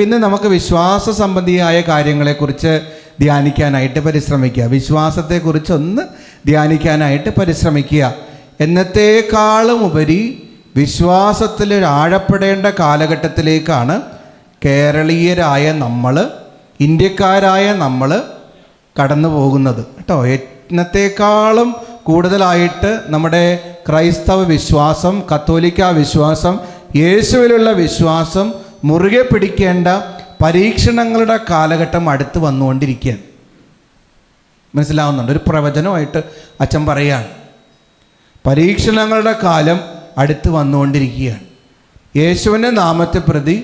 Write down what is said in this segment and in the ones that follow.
പിന്നെ നമുക്ക് വിശ്വാസ സംബന്ധിയായ കാര്യങ്ങളെക്കുറിച്ച് ധ്യാനിക്കാനായിട്ട് പരിശ്രമിക്കുക. വിശ്വാസത്തെക്കുറിച്ചൊന്ന് ധ്യാനിക്കാനായിട്ട് പരിശ്രമിക്കുക. എന്നത്തേക്കാളും ഉപരി വിശ്വാസത്തിൽ ആഴപ്പെടേണ്ട കാലഘട്ടത്തിലേക്കാണ് കേരളീയരായ നമ്മൾ, ഇന്ത്യക്കാരായ നമ്മൾ കടന്നു പോകുന്നത് കേട്ടോ. എന്നത്തേക്കാളും കൂടുതലായിട്ട് നമ്മുടെ ക്രൈസ്തവ വിശ്വാസം, കത്തോലിക്ക വിശ്വാസം, യേശുവിലുള്ള വിശ്വാസം മുറുകെ പിടിക്കേണ്ട പരീക്ഷണങ്ങളുടെ കാലഘട്ടം അടുത്ത് വന്നുകൊണ്ടിരിക്കുകയാണ്. മനസ്സിലാവുന്നുണ്ട്? ഒരു പ്രവചനമായിട്ട് അച്ഛൻ പറയുകയാണ്, പരീക്ഷണങ്ങളുടെ കാലം അടുത്ത് വന്നുകൊണ്ടിരിക്കുകയാണ്. യേശുവിൻ്റെ നാമത്തെ പ്രതി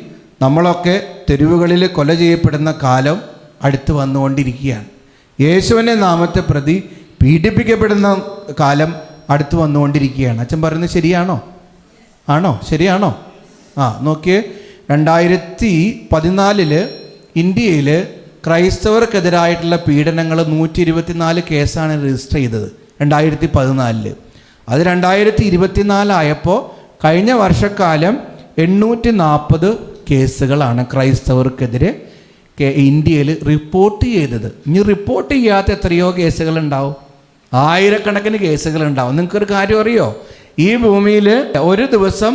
നമ്മളൊക്കെ തെരുവുകളിൽ കൊല ചെയ്യപ്പെടുന്ന കാലം അടുത്ത് വന്നുകൊണ്ടിരിക്കുകയാണ്. യേശുവിൻ്റെ നാമത്തെ പ്രതി പീഡിപ്പിക്കപ്പെടുന്ന കാലം അടുത്ത് വന്നുകൊണ്ടിരിക്കുകയാണ്. അച്ഛൻ പറയുന്നത് ശരിയാണോ? ആണോ? ശരിയാണോ? നോക്കിയേ, 2014 ഇന്ത്യയിൽ ക്രൈസ്തവർക്കെതിരായിട്ടുള്ള പീഡനങ്ങൾ 124 കേസാണ് രജിസ്റ്റർ ചെയ്തത് 2014. അത് 2024 ആയപ്പോൾ കഴിഞ്ഞ വർഷക്കാലം 840 കേസുകളാണ് ക്രൈസ്തവർക്കെതിരെ ഇന്ത്യയിൽ റിപ്പോർട്ട് ചെയ്തത്. ഇനി റിപ്പോർട്ട് ചെയ്യാത്ത എത്രയോ കേസുകളുണ്ടാവും, ആയിരക്കണക്കിന് കേസുകളുണ്ടാവും. നിങ്ങൾക്കൊരു കാര്യം അറിയോ? ഈ ഭൂമിയിൽ ഒരു ദിവസം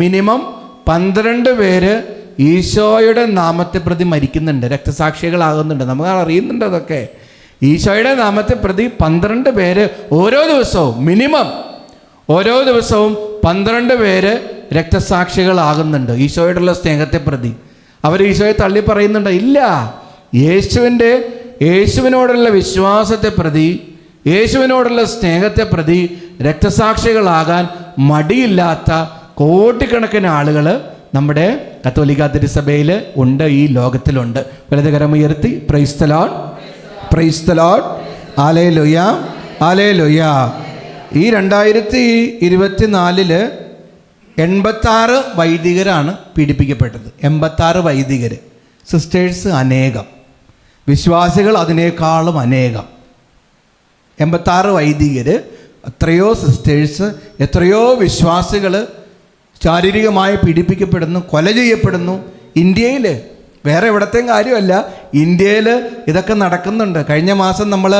മിനിമം 12 പേര് ഈശോയുടെ നാമത്തെ പ്രതി മരിക്കുന്നുണ്ട്, രക്തസാക്ഷികളാകുന്നുണ്ട്. നമുക്ക് അറിയുന്നുണ്ട് അതൊക്കെ. ഈശോയുടെ നാമത്തെ പ്രതി 12 പേര് ഓരോ ദിവസവും, മിനിമം ഓരോ ദിവസവും 12 പേര് രക്തസാക്ഷികളാകുന്നുണ്ട് ഈശോയോടുള്ള സ്നേഹത്തെ പ്രതി. അവർ ഈശോയെ തള്ളി പറയുന്നുണ്ട്? ഇല്ല. യേശുവിനോടുള്ള വിശ്വാസത്തെ പ്രതി, യേശുവിനോടുള്ള സ്നേഹത്തെ പ്രതി രക്തസാക്ഷികളാകാൻ മടിയില്ലാത്ത കോടിക്കണക്കിന് ആളുകൾ നമ്മുടെ കത്തോലിക്ക തിരുസഭയിൽ ഉണ്ട്, ഈ ലോകത്തിലുണ്ട്. വലതുകരമുയർത്തി praise the Lord, praise the Lord, hallelujah, hallelujah. ഈ 2024 86 വൈദികരാണ് പീഡിപ്പിക്കപ്പെട്ടത്. 86 വൈദികർ, സിസ്റ്റേഴ്സ് അനേകം, വിശ്വാസികൾ അതിനേക്കാളും അനേകം. 86 വൈദികർ, എത്രയോ സിസ്റ്റേഴ്സ്, എത്രയോ വിശ്വാസികൾ ശാരീരികമായി പീഡിപ്പിക്കപ്പെടുന്നു, കൊല ചെയ്യപ്പെടുന്നു. ഇന്ത്യയിൽ, വേറെ എവിടത്തെയും കാര്യമല്ല, ഇന്ത്യയിൽ ഇതൊക്കെ നടക്കുന്നുണ്ട്. കഴിഞ്ഞ മാസം നമ്മൾ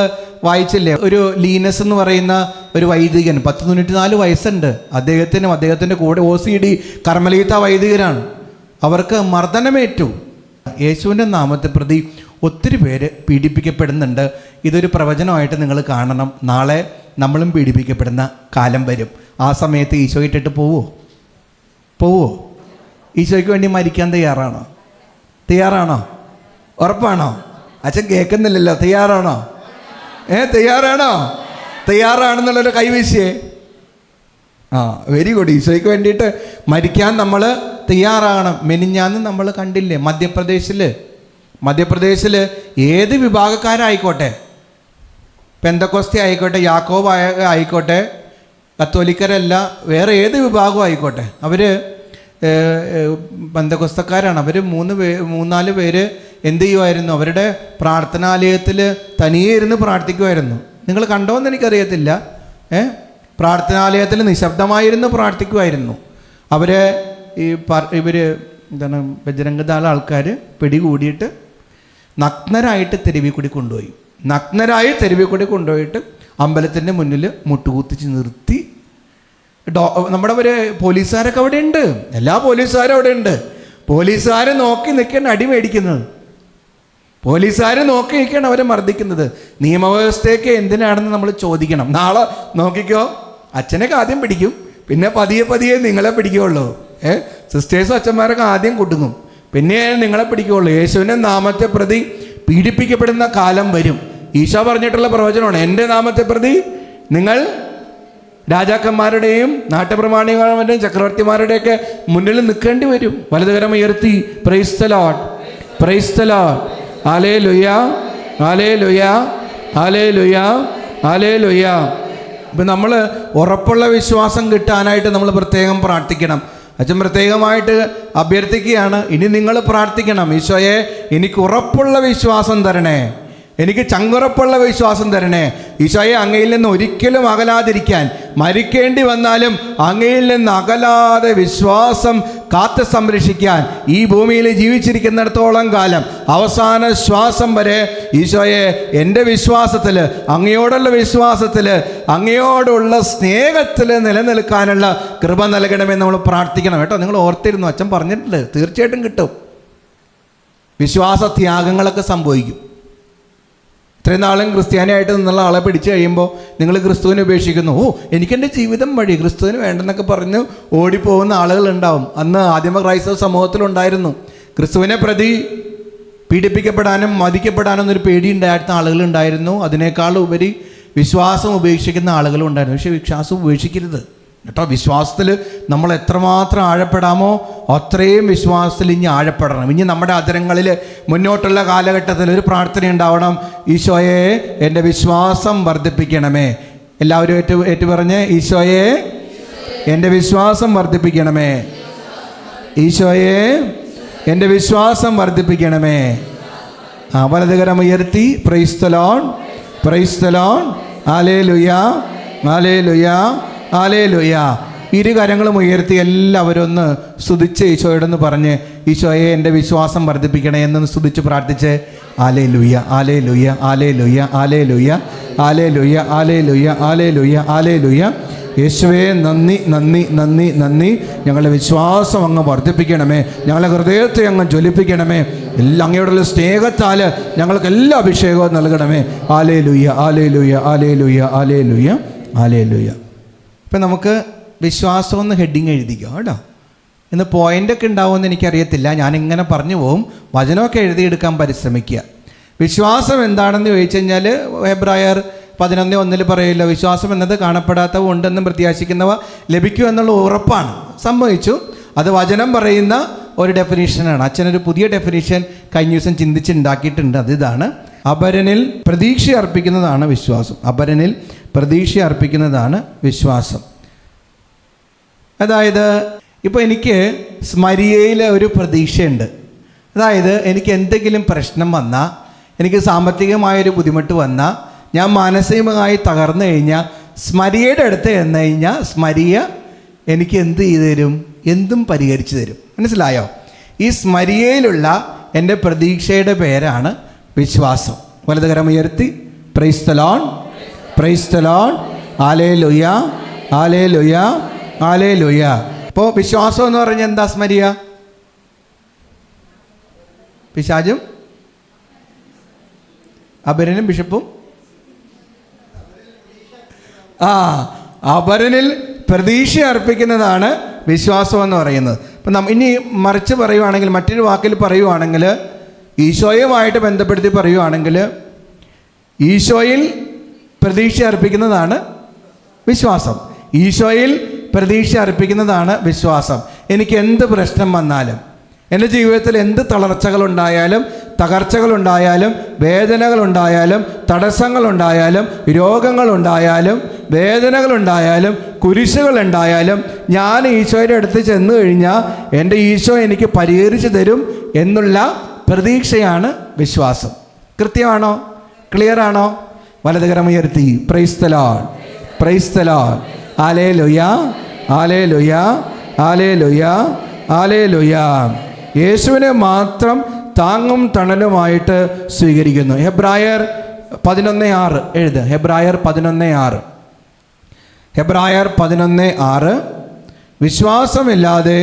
വായിച്ചില്ലേ, ഒരു ലീനസ് എന്ന് പറയുന്ന ഒരു വൈദികൻ, 94 വയസ്സുണ്ട്. അദ്ദേഹത്തിൻ്റെ കൂടെ OCD കർമ്മലീത്ത വൈദികരാണ്. അവർക്ക് മർദ്ദനമേറ്റു. യേശുവിൻ്റെ നാമത്തെ പ്രതി ഒത്തിരി പേര് പീഡിപ്പിക്കപ്പെടുന്നുണ്ട്. ഇതൊരു പ്രവചനമായിട്ട് നിങ്ങൾ കാണണം. നാളെ നമ്മളും പീഡിപ്പിക്കപ്പെടുന്ന കാലം വരും. ആ സമയത്ത് ഈശോ ഇട്ടിട്ട് പോവോ? ഈശോയ്ക്ക് വേണ്ടി മരിക്കാൻ തയ്യാറാണോ? ഉറപ്പാണോ? അച്ഛൻ കേൾക്കുന്നില്ലല്ലോ. തയ്യാറാണോ? തയ്യാറാണെന്നുള്ളൊരു കൈവീശിയേ. Very good. ഈശോയ്ക്ക് വേണ്ടിയിട്ട് മരിക്കാൻ നമ്മൾ തയ്യാറാകണം. മെനിഞ്ഞാന്ന് നമ്മൾ കണ്ടില്ലേ, മധ്യപ്രദേശിൽ ഏത് വിഭാഗക്കാരായിക്കോട്ടെ, പെന്തക്കോസ്തി ആയിക്കോട്ടെ, യാക്കോബ് ആയിക്കോട്ടെ, കത്തോലിക്കരല്ല, വേറെ ഏത് വിഭാഗം ആയിക്കോട്ടെ, അവർ പെന്തക്കോസ്തക്കാരാണ്. അവർ 3-4 പേര് എന്ത് ചെയ്യുമായിരുന്നു? അവരുടെ പ്രാർത്ഥനാലയത്തിൽ തനിയെ ഇരുന്ന് പ്രാർത്ഥിക്കുമായിരുന്നു. നിങ്ങൾ കണ്ടോയെന്ന് എനിക്കറിയത്തില്ല. പ്രാർത്ഥനാലയത്തിൽ നിശബ്ദമായിരുന്നു പ്രാർത്ഥിക്കുമായിരുന്നു. അവരെ ഇവർ എന്താണ്, ബജരംഗദാൾ ആൾക്കാർ പിടികൂടിയിട്ട് നഗ്നരായിട്ട് തെരുവിൽ കൂടി കൊണ്ടുപോയിട്ട് അമ്പലത്തിൻ്റെ മുന്നിൽ മുട്ടുകുത്തിച്ച് നിർത്തി. നമ്മുടെ പോലീസുകാരൊക്കെ അവിടെ ഉണ്ട്, എല്ലാ പോലീസുകാരും അവിടെ ഉണ്ട്. പോലീസുകാർ നോക്കി നിൽക്കാൻ അടി മേടിക്കുന്നത്, പോലീസുകാർ നോക്കി നിൽക്കുകയാണ് അവരെ മർദ്ദിക്കുന്നത്. നിയമവ്യവസ്ഥയൊക്കെ എന്തിനാണെന്ന് നമ്മൾ ചോദിക്കണം. നാളെ നോക്കിക്കോ, അച്ഛനൊക്കെ ആദ്യം പിടിക്കും, പിന്നെ പതിയെ നിങ്ങളെ പിടിക്കുകയുള്ളൂ. സിസ്റ്റേഴ്സും അച്ഛന്മാരൊക്കെ ആദ്യം കുടുങ്ങും, പിന്നെ നിങ്ങളെ പിടിക്കുകയുള്ളൂ. യേശുവിൻ്റെ നാമത്തെ പ്രതി പീഡിപ്പിക്കപ്പെടുന്ന കാലം വരും. ഈശോ പറഞ്ഞിട്ടുള്ള പ്രവചനമാണ്, എൻ്റെ നാമത്തെ പ്രതി നിങ്ങൾ രാജാക്കന്മാരുടെയും നാട്ടുപ്രമാണികളുടെയും ചക്രവർത്തിമാരുടെയൊക്കെ മുന്നിൽ നിൽക്കേണ്ടി വരും. വലതുകരം ഉയർത്തി praise the Lord, praise the Lord, hallelujah, hallelujah, hallelujah, hallelujah. ഇപ്പം നമ്മൾ ഉറപ്പുള്ള വിശ്വാസം കിട്ടാനായിട്ട് നമ്മൾ പ്രത്യേകം പ്രാർത്ഥിക്കണം. അച്ഛൻ പ്രത്യേകമായിട്ട് അഭ്യർത്ഥിക്കുകയാണ്, ഇനി നിങ്ങൾ പ്രാർത്ഥിക്കണം. ഈശോയെ, എനിക്ക് ഉറപ്പുള്ള വിശ്വാസം തരണേ, എനിക്ക് ചങ്കുറപ്പുള്ള വിശ്വാസം തരണേ. ഈശോയെ, അങ്ങയിൽ നിന്ന് ഒരിക്കലും അകലാതിരിക്കാൻ, മരിക്കേണ്ടി വന്നാലും അങ്ങയിൽ നിന്ന് അകലാതെ വിശ്വാസം കാത്ത് സംരക്ഷിക്കാൻ ഈ ഭൂമിയിൽ ജീവിച്ചിരിക്കുന്നിടത്തോളം കാലം അവസാന ശ്വാസം വരെ ഈശോയെ എൻ്റെ വിശ്വാസത്തിൽ, അങ്ങയോടുള്ള വിശ്വാസത്തിൽ, അങ്ങയോടുള്ള സ്നേഹത്തിൽ നിലനിൽക്കാനുള്ള കൃപ നൽകണമെന്ന് നമ്മൾ പ്രാർത്ഥിക്കണം കേട്ടോ. നിങ്ങൾ ഓർത്തിരുന്നു, അച്ഛൻ പറഞ്ഞിട്ടുണ്ട്, തീർച്ചയായിട്ടും കിട്ടും. വിശ്വാസത്യാഗങ്ങളൊക്കെ സംഭവിക്കും. ഇത്രയും നാളും ക്രിസ്ത്യാനിയായിട്ട് നിന്നുള്ള ആളെ പിടിച്ചു കഴിയുമ്പോൾ നിങ്ങൾ ക്രിസ്തുവിനെ ഉപേക്ഷിക്കുന്നു. എനിക്കെൻ്റെ ജീവിതം വഴി ക്രിസ്തുവിന് വേണ്ടെന്നൊക്കെ പറഞ്ഞ് ഓടിപ്പോകുന്ന ആളുകളുണ്ടാവും. അന്ന് ആദിമ ക്രൈസ്തവ സമൂഹത്തിലുണ്ടായിരുന്നു. ക്രിസ്തുവിനെ പ്രതി പീഡിപ്പിക്കപ്പെടാനും മതിക്കപ്പെടാനും ഒരു പേടിയുണ്ടായിരുന്ന ആളുകളുണ്ടായിരുന്നു. അതിനേക്കാൾ ഉപരി വിശ്വാസം ഉപേക്ഷിക്കുന്ന ആളുകളും ഉണ്ടായിരുന്നു. പക്ഷേ വിശ്വാസം ഉപേക്ഷിക്കരുത് കേട്ടോ. വിശ്വാസത്തിൽ നമ്മൾ എത്രമാത്രം ആഴപ്പെടാമോ അത്രയും വിശ്വാസത്തിൽ ഇനി ആഴപ്പെടണം. ഇനി നമ്മുടെ അധരങ്ങളിൽ മുന്നോട്ടുള്ള കാലഘട്ടത്തിൽ ഒരു പ്രാർത്ഥന ഉണ്ടാവണം, ഈശോയെ എൻ്റെ വിശ്വാസം വർദ്ധിപ്പിക്കണമേ. എല്ലാവരും ഏറ്റു പറഞ്ഞ്, ഈശോയെ എൻ്റെ വിശ്വാസം വർദ്ധിപ്പിക്കണമേ, ഈശോയെ എൻ്റെ വിശ്വാസം വർദ്ധിപ്പിക്കണമേ. വലതുകരം ഉയർത്തി praise the Lord, praise the Lord, hallelujah, hallelujah, hallelujah. ഇരു കരങ്ങളും ഉയർത്തി എല്ലാവരും ഒന്ന് സ്തുതിച്ച് ഈശോയോടൊന്ന് പറഞ്ഞ്, ഈശോയെ എൻ്റെ വിശ്വാസം വർദ്ധിപ്പിക്കണേ എന്നൊന്ന് സ്തുതിച്ച് പ്രാർത്ഥിച്ച്, hallelujah, hallelujah, hallelujah, hallelujah, hallelujah, hallelujah, hallelujah, hallelujah. യേശുവേ നന്ദി, നന്ദി, നന്ദി, നന്ദി. ഞങ്ങളുടെ വിശ്വാസം അങ്ങ് വർദ്ധിപ്പിക്കണമേ, ഞങ്ങളുടെ ഹൃദയത്തെ അങ്ങ് ജ്വലിപ്പിക്കണമേ. എല്ലാം അങ്ങയോടുള്ള സ്നേഹത്താൽ ഞങ്ങൾക്ക് എല്ലാ അഭിഷേകവും നൽകണമേ. Hallelujah, hallelujah, hallelujah, hallelujah, hallelujah. ഇപ്പം നമുക്ക് വിശ്വാസം ഒന്ന് ഹെഡിങ് എഴുതിക്കോ കേട്ടോ. ഇന്ന് പോയിൻ്റൊക്കെ ഉണ്ടാവുമെന്ന് എനിക്കറിയത്തില്ല, ഞാനിങ്ങനെ പറഞ്ഞു പോവും. വചനമൊക്കെ എഴുതിയെടുക്കാൻ പരിശ്രമിക്കുക. വിശ്വാസം എന്താണെന്ന് ചോദിച്ചു കഴിഞ്ഞാൽ ഹെബ്രായർ 11:1 പറയില്ല, വിശ്വാസം എന്നത് കാണപ്പെടാത്തവ ഉണ്ടെന്നും പ്രത്യാശിക്കുന്നവ ലഭിക്കും എന്നുള്ള ഉറപ്പാണ്. സംഭവിച്ചു. അത് വചനം പറയുന്ന ഒരു ഡെഫിനീഷനാണ്. അച്ഛനൊരു പുതിയ ഡെഫിനീഷൻ കഴിഞ്ഞ ദിവസം ചിന്തിച്ചുണ്ടാക്കിയിട്ടുണ്ട്. അതിതാണ്, അപരനിൽ പ്രതീക്ഷ അർപ്പിക്കുന്നതാണ് വിശ്വാസം. അപരനിൽ പ്രതീക്ഷ അർപ്പിക്കുന്നതാണ് വിശ്വാസം. അതായത് ഇപ്പോൾ എനിക്ക് സ്മരിയയിൽ ഒരു പ്രതീക്ഷയുണ്ട്. അതായത് എനിക്ക് എന്തെങ്കിലും പ്രശ്നം വന്നാൽ, എനിക്ക് സാമ്പത്തികമായൊരു ബുദ്ധിമുട്ട് വന്നാൽ, ഞാൻ മാനസികമായി തകർന്നു കഴിഞ്ഞാൽ സ്മരിയയുടെ അടുത്ത് ചെന്ന് കഴിഞ്ഞാൽ സ്മരിയ എനിക്ക് എന്ത് ചെയ്തു തരും? എന്തും പരിഹരിച്ചു തരും. മനസ്സിലായോ? ഈ സ്മരിയയിലുള്ള എൻ്റെ പ്രതീക്ഷയുടെ പേരാണ് വിശ്വാസം. വലതുകരം ഉയർത്തി praise the Lord, praise the Lord, hallelujah, hallelujah, hallelujah. അപ്പോൾ വിശ്വാസം എന്ന് പറഞ്ഞാൽ എന്താ? സ്മരിയ പിശാചും അപരനും ബിഷപ്പും അപരനിൽ പ്രതീക്ഷ അർപ്പിക്കുന്നതാണ് വിശ്വാസം എന്ന് പറയുന്നത്. അപ്പം ഇനി മറിച്ച് പറയുവാണെങ്കിൽ, മറ്റൊരു വാക്കിൽ പറയുവാണെങ്കിൽ, ഈശോയുമായിട്ട് ബന്ധപ്പെടുത്തി പറയുവാണെങ്കിൽ, ഈശോയിൽ പ്രതീക്ഷ അർപ്പിക്കുന്നതാണ് വിശ്വാസം. ഈശോയിൽ പ്രതീക്ഷ അർപ്പിക്കുന്നതാണ് വിശ്വാസം. എനിക്ക് എന്ത് പ്രശ്നം വന്നാലും, എൻ്റെ ജീവിതത്തിൽ എന്ത് തളർച്ചകളുണ്ടായാലും, തകർച്ചകളുണ്ടായാലും, വേദനകളുണ്ടായാലും, തടസ്സങ്ങളുണ്ടായാലും, രോഗങ്ങളുണ്ടായാലും, വേദനകളുണ്ടായാലും, കുരിശുകളുണ്ടായാലും, ഞാൻ ഈശോയുടെ അടുത്ത് ചെന്ന് കഴിഞ്ഞാൽ എൻ്റെ ഈശോ എനിക്ക് പരിഹരിച്ചു തരും എന്നുള്ള പ്രതീക്ഷയാണ് വിശ്വാസം. കൃത്യമാണോ? ക്ലിയറാണോ? വലതുകരം ഉയർത്തി praise the Lord, praise the Lord, hallelujah, hallelujah, hallelujah, hallelujah. യേശുവിനെ മാത്രം താങ്ങും തണലുമായിട്ട് സ്വീകരിക്കുന്നു. ഹെബ്രായർ 11:6 എഴുത്. ഹെബ്രായർ 11:6. ഹെബ്രായർ 11:6. വിശ്വാസമില്ലാതെ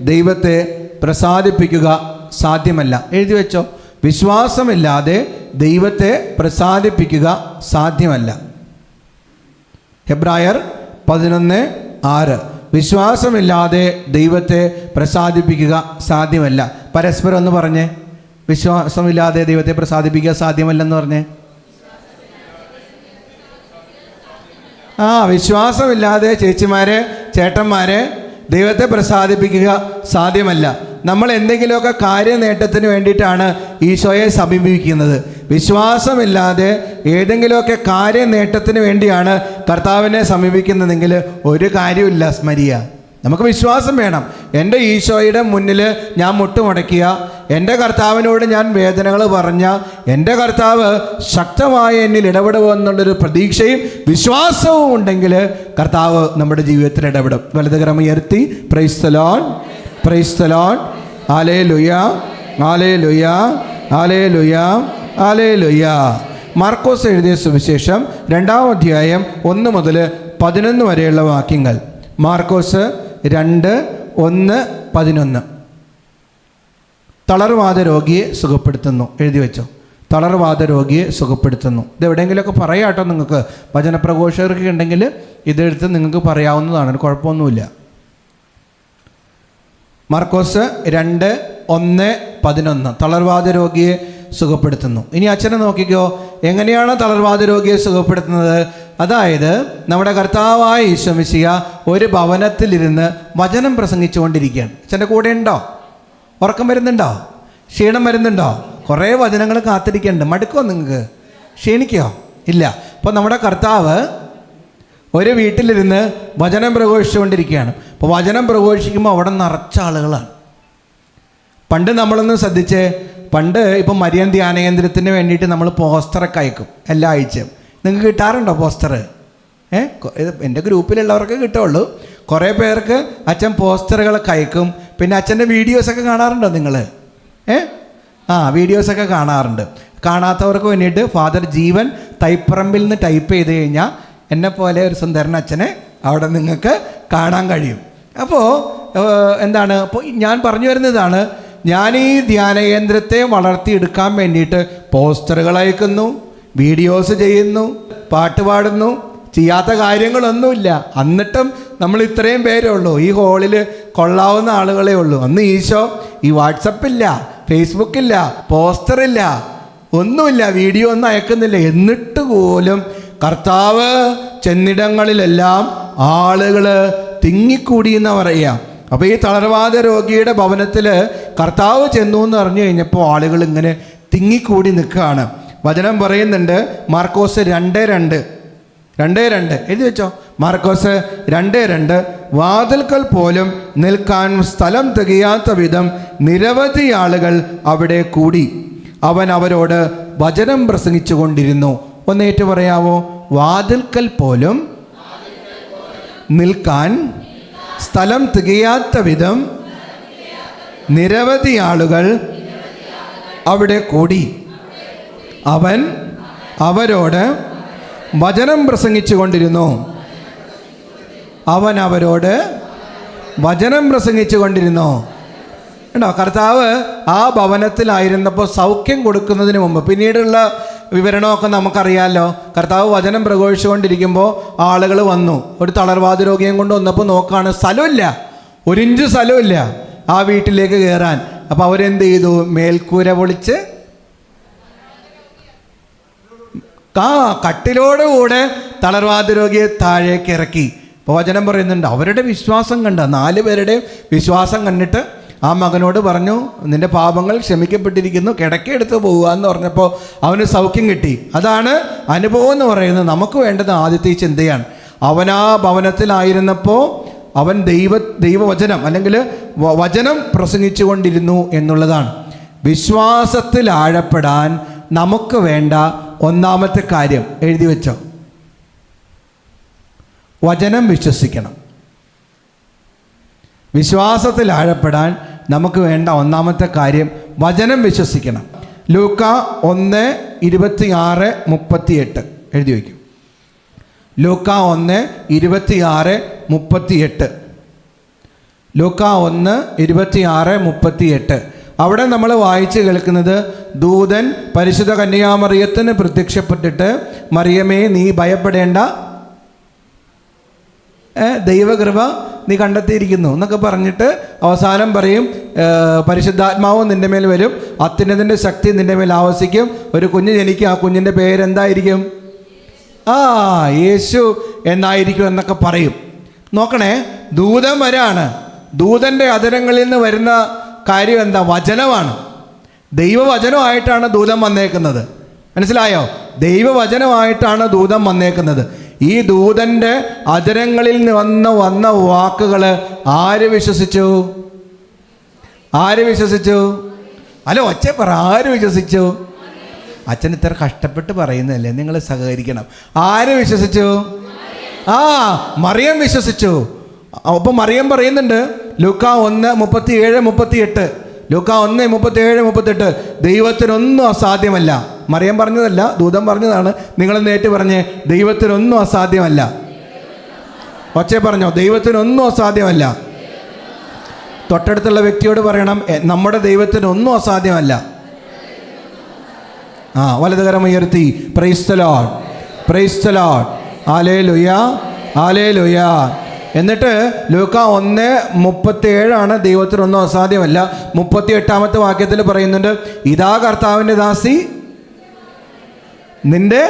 ദൈവത്തെ പ്രസാദിപ്പിക്കുക സാധ്യമല്ല. എഴുതി വെച്ചോ. വിശ്വാസമില്ലാതെ ദൈവത്തെ പ്രസാദിപ്പിക്കുക സാധ്യമല്ല. ഹെബ്രായർ 11:6. വിശ്വാസമില്ലാതെ ദൈവത്തെ പ്രസാദിപ്പിക്കുക സാധ്യമല്ല. പരസ്പരം ഒന്ന് പറഞ്ഞേ, വിശ്വാസമില്ലാതെ ദൈവത്തെ പ്രസാദിപ്പിക്കുക സാധ്യമല്ലെന്ന് പറഞ്ഞേ. വിശ്വാസമില്ലാതെ ചേച്ചിമാരെ, ചേട്ടന്മാരെ, ദൈവത്തെ പ്രസാദിപ്പിക്കുക സാധ്യമല്ല. നമ്മൾ എന്തെങ്കിലുമൊക്കെ കാര്യനേട്ടത്തിന് വേണ്ടിയിട്ടാണ് ഈശോയെ സമീപിക്കുന്നത്. വിശ്വാസമില്ലാതെ ഏതെങ്കിലുമൊക്കെ കാര്യനേട്ടത്തിന് വേണ്ടിയാണ് കർത്താവിനെ സമീപിക്കുന്നതെങ്കിൽ ഒരു കാര്യമില്ല. സ്മരിയ, നമുക്ക് വിശ്വാസം വേണം. എൻ്റെ ഈശോയുടെ മുന്നിൽ ഞാൻ മുട്ടുമടക്കിയ, എൻ്റെ കർത്താവിനോട് ഞാൻ വേദനകൾ പറഞ്ഞ, എൻ്റെ കർത്താവ് ശക്തമായി എന്നിൽ ഇടപെടുമെന്നുള്ളൊരു പ്രതീക്ഷയും വിശ്വാസവും ഉണ്ടെങ്കിൽ കർത്താവ് നമ്മുടെ ജീവിതത്തിൽ ഇടപെടും. വലതുകരം ഉയർത്തി praise the Lord, praise the Lord. Hallelujah, hallelujah, hallelujah, hallelujah. മാർക്കോസ് എഴുതിയ സുവിശേഷം 2-ാം അധ്യായം 1 മുതൽ 11 വരെയുള്ള വാക്യങ്ങൾ. മാർക്കോസ് 2:1-11. തളർവാദ രോഗിയെ സുഖപ്പെടുത്തുന്നു. എഴുതി വെച്ചോ, തളർവാദ രോഗിയെ സുഖപ്പെടുത്തുന്നു. ഇതെവിടെയെങ്കിലുമൊക്കെ പറയാം കേട്ടോ. നിങ്ങൾക്ക് വചനപ്രഘോഷകർക്ക് ഉണ്ടെങ്കിൽ ഇതെടുത്ത് നിങ്ങൾക്ക് പറയാവുന്നതാണ്, കുഴപ്പമൊന്നുമില്ല. മാർക്കോസ് 2:1-11 തളർവാദ രോഗിയെ സുഖപ്പെടുത്തുന്നു. ഇനി അച്ഛനെ നോക്കിക്കോ, എങ്ങനെയാണ് തളർവാദ രോഗിയെ സുഖപ്പെടുത്തുന്നത്? അതായത് നമ്മുടെ കർത്താവായ ഈശോ മിശിഹ ഒരു ഭവനത്തിലിരുന്ന് വചനം പ്രസംഗിച്ചുകൊണ്ടിരിക്കുകയാണ്. അച്ഛൻ്റെ കൂടെ ഉണ്ടോ? ഉറക്കം വരുന്നുണ്ടോ? ക്ഷീണം വരുന്നുണ്ടോ? കുറേ വചനങ്ങൾ കാത്തിരിക്കുന്നുണ്ട്. മടുക്കോ നിങ്ങൾക്ക്? ക്ഷീണിക്കോ? ഇല്ല. അപ്പോൾ നമ്മുടെ കർത്താവ് ഒരു വീട്ടിലിരുന്ന് വചനം പ്രഘോഷിച്ചുകൊണ്ടിരിക്കുകയാണ്. അപ്പോൾ വചനം പ്രഘോഷിക്കുമ്പോൾ അവിടെ നിറച്ച ആളുകളാണ്. പണ്ട് നമ്മളൊന്ന് ശ്രദ്ധിച്ച്, പണ്ട് ഇപ്പം മരിയൻ ധ്യാന കേന്ദ്രത്തിന് വേണ്ടിയിട്ട് നമ്മൾ പോസ്റ്ററൊക്കെ അയക്കും എല്ലാ ആഴ്ചയും. നിങ്ങൾക്ക് കിട്ടാറുണ്ടോ പോസ്റ്റർ? എൻ്റെ ഗ്രൂപ്പിലുള്ളവർക്ക് കിട്ടുള്ളൂ. കുറേ പേർക്ക് അച്ഛൻ പോസ്റ്ററുകളൊക്കെ അയക്കും. പിന്നെ അച്ഛൻ്റെ വീഡിയോസൊക്കെ കാണാറുണ്ടോ നിങ്ങൾ? വീഡിയോസൊക്കെ കാണാറുണ്ട്. കാണാത്തവർക്ക് വേണ്ടിയിട്ട് ഫാദർ ജീവൻ തൈപ്പറമ്പിൽ നിന്ന് ടൈപ്പ് ചെയ്ത് കഴിഞ്ഞാൽ എന്നെപ്പോലെ ഒരു സുന്ദരൻ അച്ഛനെ അവിടെ നിങ്ങൾക്ക് കാണാൻ കഴിയും. അപ്പോൾ എന്താണ്, അപ്പോൾ ഞാൻ പറഞ്ഞു വരുന്നതാണ്, ഞാൻ ഈ ധ്യാനകേന്ദ്രത്തെ വളർത്തിയെടുക്കാൻ വേണ്ടിയിട്ട് പോസ്റ്ററുകൾ അയക്കുന്നു, വീഡിയോസ് ചെയ്യുന്നു, പാട്ട് പാടുന്നു, ചെയ്യാത്ത കാര്യങ്ങളൊന്നുമില്ല. എന്നിട്ടും നമ്മൾ ഇത്രയും പേരേ ഉള്ളൂ ഈ ഹോളിൽ, കൊള്ളാവുന്ന ആളുകളെ ഉള്ളൂ. അന്ന് ഈശോ ഈ വാട്സപ്പില്ല, ഫേസ്ബുക്കില്ല, പോസ്റ്ററില്ല, ഒന്നുമില്ല, വീഡിയോ ഒന്നും അയക്കുന്നില്ല. എന്നിട്ട് പോലും കർത്താവ് ചെന്നിടങ്ങളിലെല്ലാം ആളുകൾ തിങ്ങിക്കൂടി എന്ന് പറയാം. അപ്പോൾ ഈ തളർവാദ രോഗിയുടെ ഭവനത്തിൽ കർത്താവ് ചെന്നു എന്ന് പറഞ്ഞു കഴിഞ്ഞപ്പോൾ ആളുകൾ ഇങ്ങനെ തിങ്ങിക്കൂടി നിൽക്കുകയാണ്. വചനം പറയുന്നുണ്ട്, മാർക്കോസ് 2:2 എഴുതി വെച്ചോ. മാർക്കോസ് 2:2 വാതിൽക്കൽ പോലും നിൽക്കാൻ സ്ഥലം തികയാത്ത വിധം നിരവധി ആളുകൾ അവിടെ കൂടി. അവൻ അവരോട് വചനം പ്രസംഗിച്ചു കൊണ്ടിരുന്നു. ഒന്നേറ്റ് പറയാവോ? വാതിൽക്കൽ പോലും നിൽക്കാൻ സ്ഥലം തികയാത്ത വിധം നിരവധി ആളുകൾ അവിടെ കൂടി. അവൻ അവരോട് വചനം പ്രസംഗിച്ചു കൊണ്ടിരുന്നു. അവൻ അവരോട് വചനം പ്രസംഗിച്ചു കൊണ്ടിരുന്നു. കേട്ടോ, കർത്താവ് ആ ഭവനത്തിലായിരുന്നപ്പോൾ സൗഖ്യം കൊടുക്കുന്നതിന് മുമ്പ്, പിന്നീടുള്ള വിവരണമൊക്കെ നമുക്കറിയാമല്ലോ. കർത്താവ് വചനം പ്രഘോഷിച്ചുകൊണ്ടിരിക്കുമ്പോൾ ആളുകൾ വന്നു. ഒരു തളർവാദ രോഗിയും കൊണ്ട് വന്നപ്പോൾ നോക്കുകയാണ്, സ്ഥലമില്ല, 1 ഇഞ്ച് സ്ഥലമില്ല ആ വീട്ടിലേക്ക് കയറാൻ. അപ്പോൾ അവരെന്ത് ചെയ്തു? മേൽക്കൂര പൊളിച്ച് കട്ടിലോടുകൂടെ തളർവാദ രോഗിയെ താഴേക്ക് ഇറക്കി. അപ്പോൾ വചനം പറയുന്നുണ്ട്, അവരുടെ വിശ്വാസം കണ്ട 4 പേരുടെയും വിശ്വാസം കണ്ടിട്ട് ആ മകനോട് പറഞ്ഞു, നിന്റെ പാപങ്ങൾ ക്ഷമിക്കപ്പെട്ടിരിക്കുന്നു, കിടക്കെടുത്ത് പോകുക എന്ന് പറഞ്ഞപ്പോൾ അവന് സൗഖ്യം കിട്ടി. അതാണ് അനുഭവം എന്ന് പറയുന്നത്. നമുക്ക് വേണ്ടത് ആദ്യത്തെ ഈ ചിന്തയാണ്. അവൻ ആ ഭവനത്തിലായിരുന്നപ്പോൾ അവൻ ദൈവവചനം അല്ലെങ്കിൽ വചനം പ്രസംഗിച്ചു കൊണ്ടിരുന്നു എന്നുള്ളതാണ്. വിശ്വാസത്തിൽ ആഴപ്പെടാൻ നമുക്ക് വേണ്ട ഒന്നാമത്തെ കാര്യം എഴുതി വെച്ചോ, വചനം വിശ്വസിക്കണം. വിശ്വാസത്തിൽ ആഴപ്പെടാൻ നമുക്ക് വേണ്ട ഒന്നാമത്തെ കാര്യം വചനം വിശ്വസിക്കണം. ലൂക്ക 1:26-38 എഴുതി വയ്ക്കും. ലൂക്ക 1:26-38. ലൂക്ക 1:26-38. അവിടെ നമ്മൾ വായിച്ച് കേൾക്കുന്നത്, ദൂതൻ പരിശുദ്ധ കന്യാമറിയത്തിന് പ്രത്യക്ഷപ്പെട്ടിട്ട്, മറിയമേ നീ ഭയപ്പെടേണ്ട, ദൈവകൃപ നീ കണ്ടെത്തിയിരിക്കുന്നു എന്നൊക്കെ പറഞ്ഞിട്ട് അവസാനം പറയും, പരിശുദ്ധാത്മാവ് നിൻ്റെ മേൽ വരും, അത്യുന്നതൻ്റെ ശക്തി നിൻ്റെ മേൽ ആവസിക്കും, ഒരു കുഞ്ഞ് ജനിക്കും, ആ കുഞ്ഞിൻ്റെ പേരെന്തായിരിക്കും? യേശു എന്നായിരിക്കും എന്നൊക്കെ പറയും. നോക്കണേ, ദൂതൻ വരാണ്. ദൂതൻ്റെ അധരങ്ങളിൽ നിന്ന് വരുന്ന കാര്യം എന്താ? വചനമാണ്. ദൈവവചനമായിട്ടാണ് ദൂതൻ വന്നേക്കുന്നത്. മനസ്സിലായോ? ദൈവവചനമായിട്ടാണ് ദൂതൻ വന്നേക്കുന്നത്. ഈ ദൂതൻ്റെ അധരങ്ങളിൽ നിന്ന് വന്ന വാക്കുകൾ ആര് വിശ്വസിച്ചു? ആര് വിശ്വസിച്ചു? അല്ല, ഒച്ച പറ, ആര് വിശ്വസിച്ചു? അച്ഛൻ ഇത്ര കഷ്ടപ്പെട്ട് പറയുന്നതല്ലേ, നിങ്ങൾ സഹകരിക്കണം. ആര് വിശ്വസിച്ചു? മറിയം വിശ്വസിച്ചു. അപ്പം മറിയം പറയുന്നുണ്ട് ലൂക്കാ 1:37-38, ലൂക്കാ 1:37-38, ദൈവത്തിനൊന്നും അസാധ്യമല്ല. മറിയം പറഞ്ഞതല്ല, ദൂതൻ പറഞ്ഞതാണ്. നിങ്ങളെന്ന് ഏറ്റു പറഞ്ഞേ, ദൈവത്തിനൊന്നും അസാധ്യമല്ല. ഒച്ചേ പറഞ്ഞോ, ദൈവത്തിനൊന്നും അസാധ്യമല്ല. തൊട്ടടുത്തുള്ള വ്യക്തിയോട് പറയണം, നമ്മുടെ ദൈവത്തിനൊന്നും അസാധ്യമല്ല. വലതുകരം ഉയർത്തി praise the Lord, praise the Lord, hallelujah, hallelujah. എന്നിട്ട് ലൂക്കാ 1:37 ദൈവത്തിനൊന്നും അസാധ്യമല്ല. 38 വാക്യത്തിൽ പറയുന്നുണ്ട്, ഇതാ കർത്താവിൻ്റെ ദാസി, നിന്റെ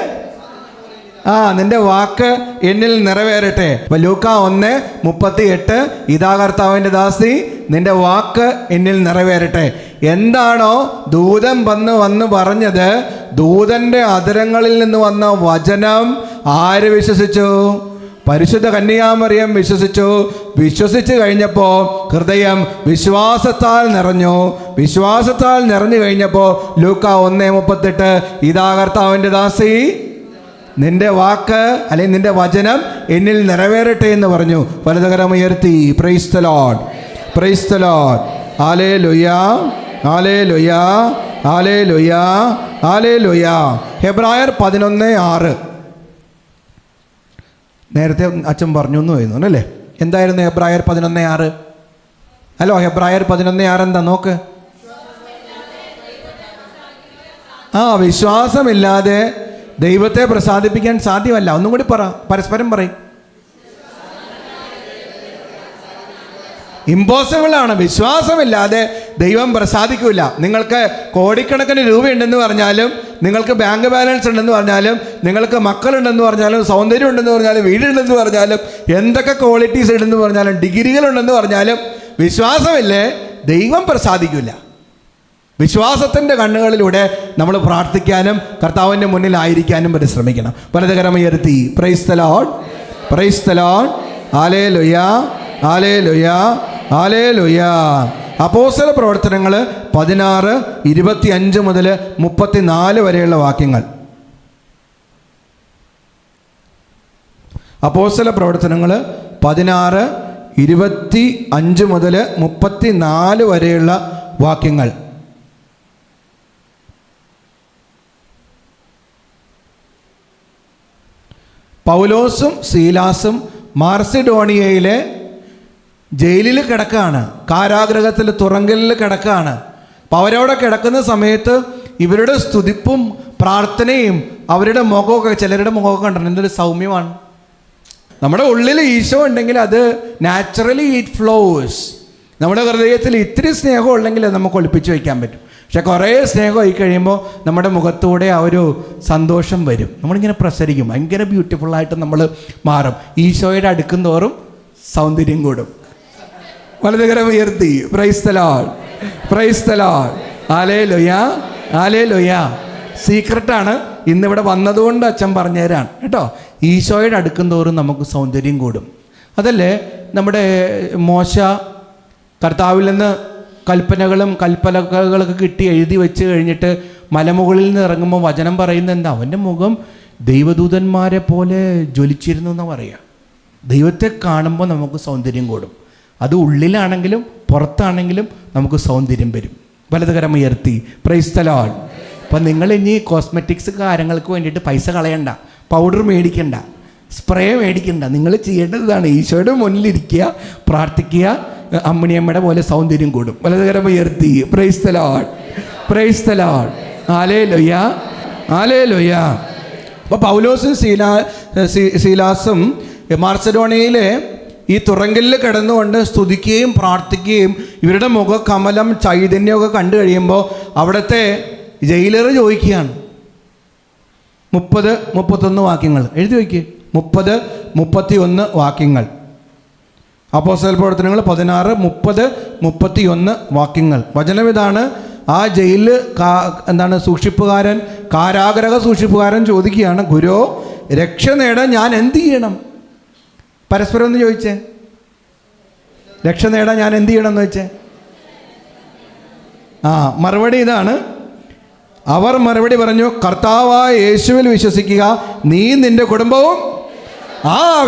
വാക്ക് എന്നിൽ നിറവേറട്ടെ. അപ്പൊ ലൂക്കാ 1:38, ഇതാ കർത്താവിൻ്റെ ദാസി, നിന്റെ വാക്ക് എന്നിൽ നിറവേറട്ടെ. എന്താണോ ദൂതൻ വന്ന് പറഞ്ഞത്, ദൂതന്റെ അധരങ്ങളിൽ നിന്ന് വന്ന വചനം ആര് വിശ്വസിച്ചു? പരിശുദ്ധ കന്യകാമറിയം വിശ്വസിച്ചു. വിശ്വസിച്ച് കഴിഞ്ഞപ്പോൾ ഹൃദയം വിശ്വാസത്താൽ നിറഞ്ഞു. വിശ്വാസത്താൽ നിറഞ്ഞു കഴിഞ്ഞപ്പോൾ ലൂക്കാ 1:38, ഇതാ കർത്താവിൻ്റെ ദാസി, നിന്റെ വാക്ക് അല്ലെങ്കിൽ നിന്റെ വചനം എന്നിൽ നിറവേറട്ടെ എന്ന് പറഞ്ഞു. വലതുകരം ഉയർത്തി praise the Lord, praise the Lord, hallelujah, hallelujah, hallelujah, hallelujah. ഹെബ്രായർ 11:6 നേരത്തെ അച്ഛൻ പറഞ്ഞു എന്ന് തോന്നുന്നു അല്ലേ? എന്തായിരുന്നു ഹെബ്രായർ 11:6? ഹലോ, ഹെബ്രായർ 11:6 എന്താ നോക്ക്. വിശ്വാസമില്ലാതെ ദൈവത്തെ പ്രസാദിപ്പിക്കാൻ സാധ്യമല്ല. ഒന്നും കൂടി പറ, പരസ്പരം പറയും. ഇമ്പോസിബിൾ ആണ്. വിശ്വാസമില്ലാതെ ദൈവം പ്രസാദിക്കില്ല. നിങ്ങൾക്ക് കോടിക്കണക്കിന് രൂപയുണ്ടെന്ന് പറഞ്ഞാലും, നിങ്ങൾക്ക് ബാങ്ക് ബാലൻസ് ഉണ്ടെന്ന് പറഞ്ഞാലും, നിങ്ങൾക്ക് മക്കളുണ്ടെന്ന് പറഞ്ഞാലും, സൗന്ദര്യം ഉണ്ടെന്ന് പറഞ്ഞാലും, വീടുണ്ടെന്ന് പറഞ്ഞാലും, എന്തൊക്കെ ക്വാളിറ്റീസ് ഉണ്ടെന്ന് പറഞ്ഞാലും, ഡിഗ്രികളുണ്ടെന്ന് പറഞ്ഞാലും, വിശ്വാസമില്ലേ ദൈവം പ്രസാദിക്കില്ല. വിശ്വാസത്തിൻ്റെ കണ്ണുകളിലൂടെ നമ്മൾ പ്രാർത്ഥിക്കാനും കർത്താവിൻ്റെ മുന്നിലായിരിക്കാനും പരിശ്രമിക്കണം. വലതുകരം ഉയർത്തി praise the Lord, praise the Lord, hallelujah, hallelujah, hallelujah. അപ്പോസ്തല പ്രവർത്തനങ്ങൾ 16:25-34 വരെയുള്ള വാക്യങ്ങൾ. അപ്പോസ്തല പ്രവർത്തനങ്ങൾ 16:25-34 വരെയുള്ള വാക്യങ്ങൾ. പൗലോസും സീലാസും മാർസിഡോണിയയിലെ ജയിലിൽ കിടക്കുകയാണ്, കാരാഗ്രഹത്തിൽ തുറങ്കലിൽ കിടക്കുകയാണ്. അപ്പോൾ അവരവിടെ കിടക്കുന്ന സമയത്ത് ഇവരുടെ സ്തുതിപ്പും പ്രാർത്ഥനയും അവരുടെ മുഖമൊക്കെ, ചിലരുടെ മുഖമൊക്കെ കണ്ടിട്ടുണ്ട്, എന്തൊരു സൗമ്യമാണ്. നമ്മുടെ ഉള്ളിൽ ഈശോ ഉണ്ടെങ്കിൽ അത് നാച്ചുറലി ഇറ്റ് ഫ്ലോസ്. നമ്മുടെ ഹൃദയത്തിൽ ഇത്തിരി സ്നേഹം ഉണ്ടെങ്കിൽ അത് നമുക്ക് ഒളിപ്പിച്ച് വയ്ക്കാൻ പറ്റും. പക്ഷെ കുറേ സ്നേഹം ആയി കഴിയുമ്പോൾ നമ്മുടെ മുഖത്തൂടെ ആ ഒരു സന്തോഷം വരും. നമ്മളിങ്ങനെ പ്രസരിക്കും, ഭയങ്കര ബ്യൂട്ടിഫുള്ളായിട്ട് നമ്മൾ മാറും. ഈശോയുടെ അടുക്കും തോറും സൗന്ദര്യം കൂടും. വലതുകരം ഉയർത്തി praise the Lord, praise the Lord, hallelujah, hallelujah. സീക്രട്ടാണ്, ഇന്നിവിടെ വന്നതുകൊണ്ട് അച്ഛൻ പറഞ്ഞുതരാണ് കേട്ടോ. ഈശോയുടെ അടുക്കും തോറും നമുക്ക് സൗന്ദര്യം കൂടും. അതല്ലേ നമ്മുടെ മോശ കർത്താവിൽ നിന്ന് കൽപ്പനകളും കൽപ്പനകളൊക്കെ കിട്ടി എഴുതി വെച്ച് കഴിഞ്ഞിട്ട് മലമുകളിൽ നിന്ന് ഇറങ്ങുമ്പോൾ വചനം പറയുന്നത് എന്താ? അവൻ്റെ മുഖം ദൈവദൂതന്മാരെ പോലെ ജ്വലിച്ചിരുന്നു എന്ന് പറയുക. ദൈവത്തെ കാണുമ്പോൾ നമുക്ക് സൗന്ദര്യം കൂടും. അത് ഉള്ളിലാണെങ്കിലും പുറത്താണെങ്കിലും നമുക്ക് സൗന്ദര്യം വരും. വലതുകരം ഉയർത്തി പ്രൈസ് ദി ലോർഡ്. അപ്പം നിങ്ങൾ ഇനി കോസ്മെറ്റിക്സ് കാര്യങ്ങൾക്ക് വേണ്ടിയിട്ട് പൈസ കളയണ്ട, പൗഡർ മേടിക്കണ്ട, സ്പ്രേ മേടിക്കണ്ട. നിങ്ങൾ ചെയ്യേണ്ടതാണ് ഈശോയുടെ മുന്നിലിരിക്കുക, പ്രാർത്ഥിക്കുക, അമ്മിണിയമ്മയുടെ പോലെ സൗന്ദര്യം കൂടും. വലതുകരം ഉയർത്തി praise the Lord, praise the Lord, hallelujah, hallelujah. അപ്പോൾ പൗലോസും സീലാസും മാർസഡോണിയയിലെ ഈ തുറങ്കലിൽ കിടന്നുകൊണ്ട് സ്തുതിക്കുകയും പ്രാർത്ഥിക്കുകയും ഇവരുടെ മുഖകമലം ചൈതന്യമൊക്കെ കണ്ടു കഴിയുമ്പോൾ അവിടുത്തെ ജയിലർ ചോദിക്കുകയാണ്. 30-31 വാക്യങ്ങൾ എഴുതി വയ്ക്കുക. 30-31 വാക്യങ്ങൾ. അപ്പോസ്തല പ്രവർത്തനങ്ങൾ 16-30-31 വാക്യങ്ങൾ. വചനം ഇതാണ്. ആ ജയിലിൽ സൂക്ഷിപ്പുകാരൻ, കാരാഗ്രഹ സൂക്ഷിപ്പുകാരൻ ചോദിക്കുകയാണ്, ഗുരു, രക്ഷ നേടാൻ ഞാൻ എന്ത് ചെയ്യണം? പരസ്പരം ഒന്ന് ചോദിച്ചേ, രക്ഷ നേടാൻ ഞാൻ എന്ത് ചെയ്യണം എന്ന് വെച്ചേ. മറുപടി ഇതാണ്. അവർ മറുപടി പറഞ്ഞു, കർത്താവായ യേശുവിൽ വിശ്വസിക്കുക, നീ നിന്റെ കുടുംബവും.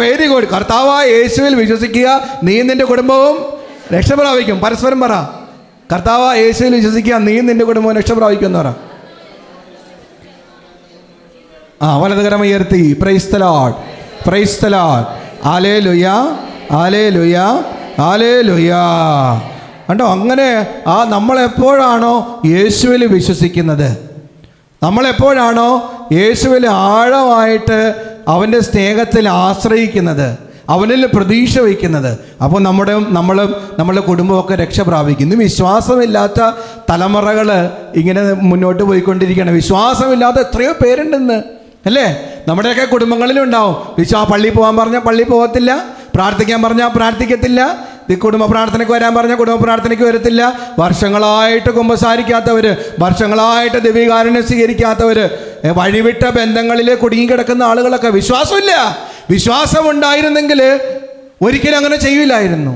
Very good. കർത്താവായ യേശുവിൽ വിശ്വസിക്കുക, നീ നിന്റെ കുടുംബവും രക്ഷ പ്രാപിക്കും. പരസ്പരം പറ, കർത്താവായ യേശുവിൽ വിശ്വസിക്കുക, നീ നിന്റെ കുടുംബവും രക്ഷ പ്രാപിക്കും എന്ന് പറ. വലതുകരം ഉയർത്തി praise the Lord, praise the Lord. Hallelujah, hallelujah, hallelujah. കണ്ടോ, അങ്ങനെ നമ്മളെപ്പോഴാണോ യേശുവിൽ വിശ്വസിക്കുന്നത്, നമ്മളെപ്പോഴാണോ യേശുവിൽ ആഴമായിട്ട് അവൻ്റെ സ്നേഹത്തിൽ ആശ്രയിക്കുന്നത്, അവനിൽ പ്രതീക്ഷ വയ്ക്കുന്നത്, അപ്പോൾ നമ്മളുടെ കുടുംബമൊക്കെ രക്ഷ പ്രാപിക്കും. ഇന്ന് വിശ്വാസമില്ലാത്ത തലമുറകൾ ഇങ്ങനെ മുന്നോട്ട് പോയിക്കൊണ്ടിരിക്കുകയാണ്. വിശ്വാസമില്ലാത്ത എത്രയോ പേരുണ്ടെന്ന്, അല്ലേ? നമ്മുടെയൊക്കെ കുടുംബങ്ങളിലുണ്ടാവും. പള്ളിയിൽ പോകാൻ പറഞ്ഞാൽ പള്ളിയിൽ പോകത്തില്ല, പ്രാർത്ഥിക്കാൻ പറഞ്ഞാൽ പ്രാർത്ഥിക്കത്തില്ല, കുടുംബ പ്രാർത്ഥനയ്ക്ക് വരാൻ പറഞ്ഞാൽ കുടുംബ പ്രാർത്ഥനയ്ക്ക് വരത്തില്ല, വർഷങ്ങളായിട്ട് കുമ്പസാരിക്കാത്തവർ, വർഷങ്ങളായിട്ട് ദിവ്യകാരുണ്യം സ്വീകരിക്കാത്തവർ, വഴിവിട്ട ബന്ധങ്ങളിൽ കുടുങ്ങിക്കിടക്കുന്ന ആളുകളൊക്കെ. വിശ്വാസമില്ല. വിശ്വാസമുണ്ടായിരുന്നെങ്കിൽ ഒരിക്കലും അങ്ങനെ ചെയ്യില്ലായിരുന്നു.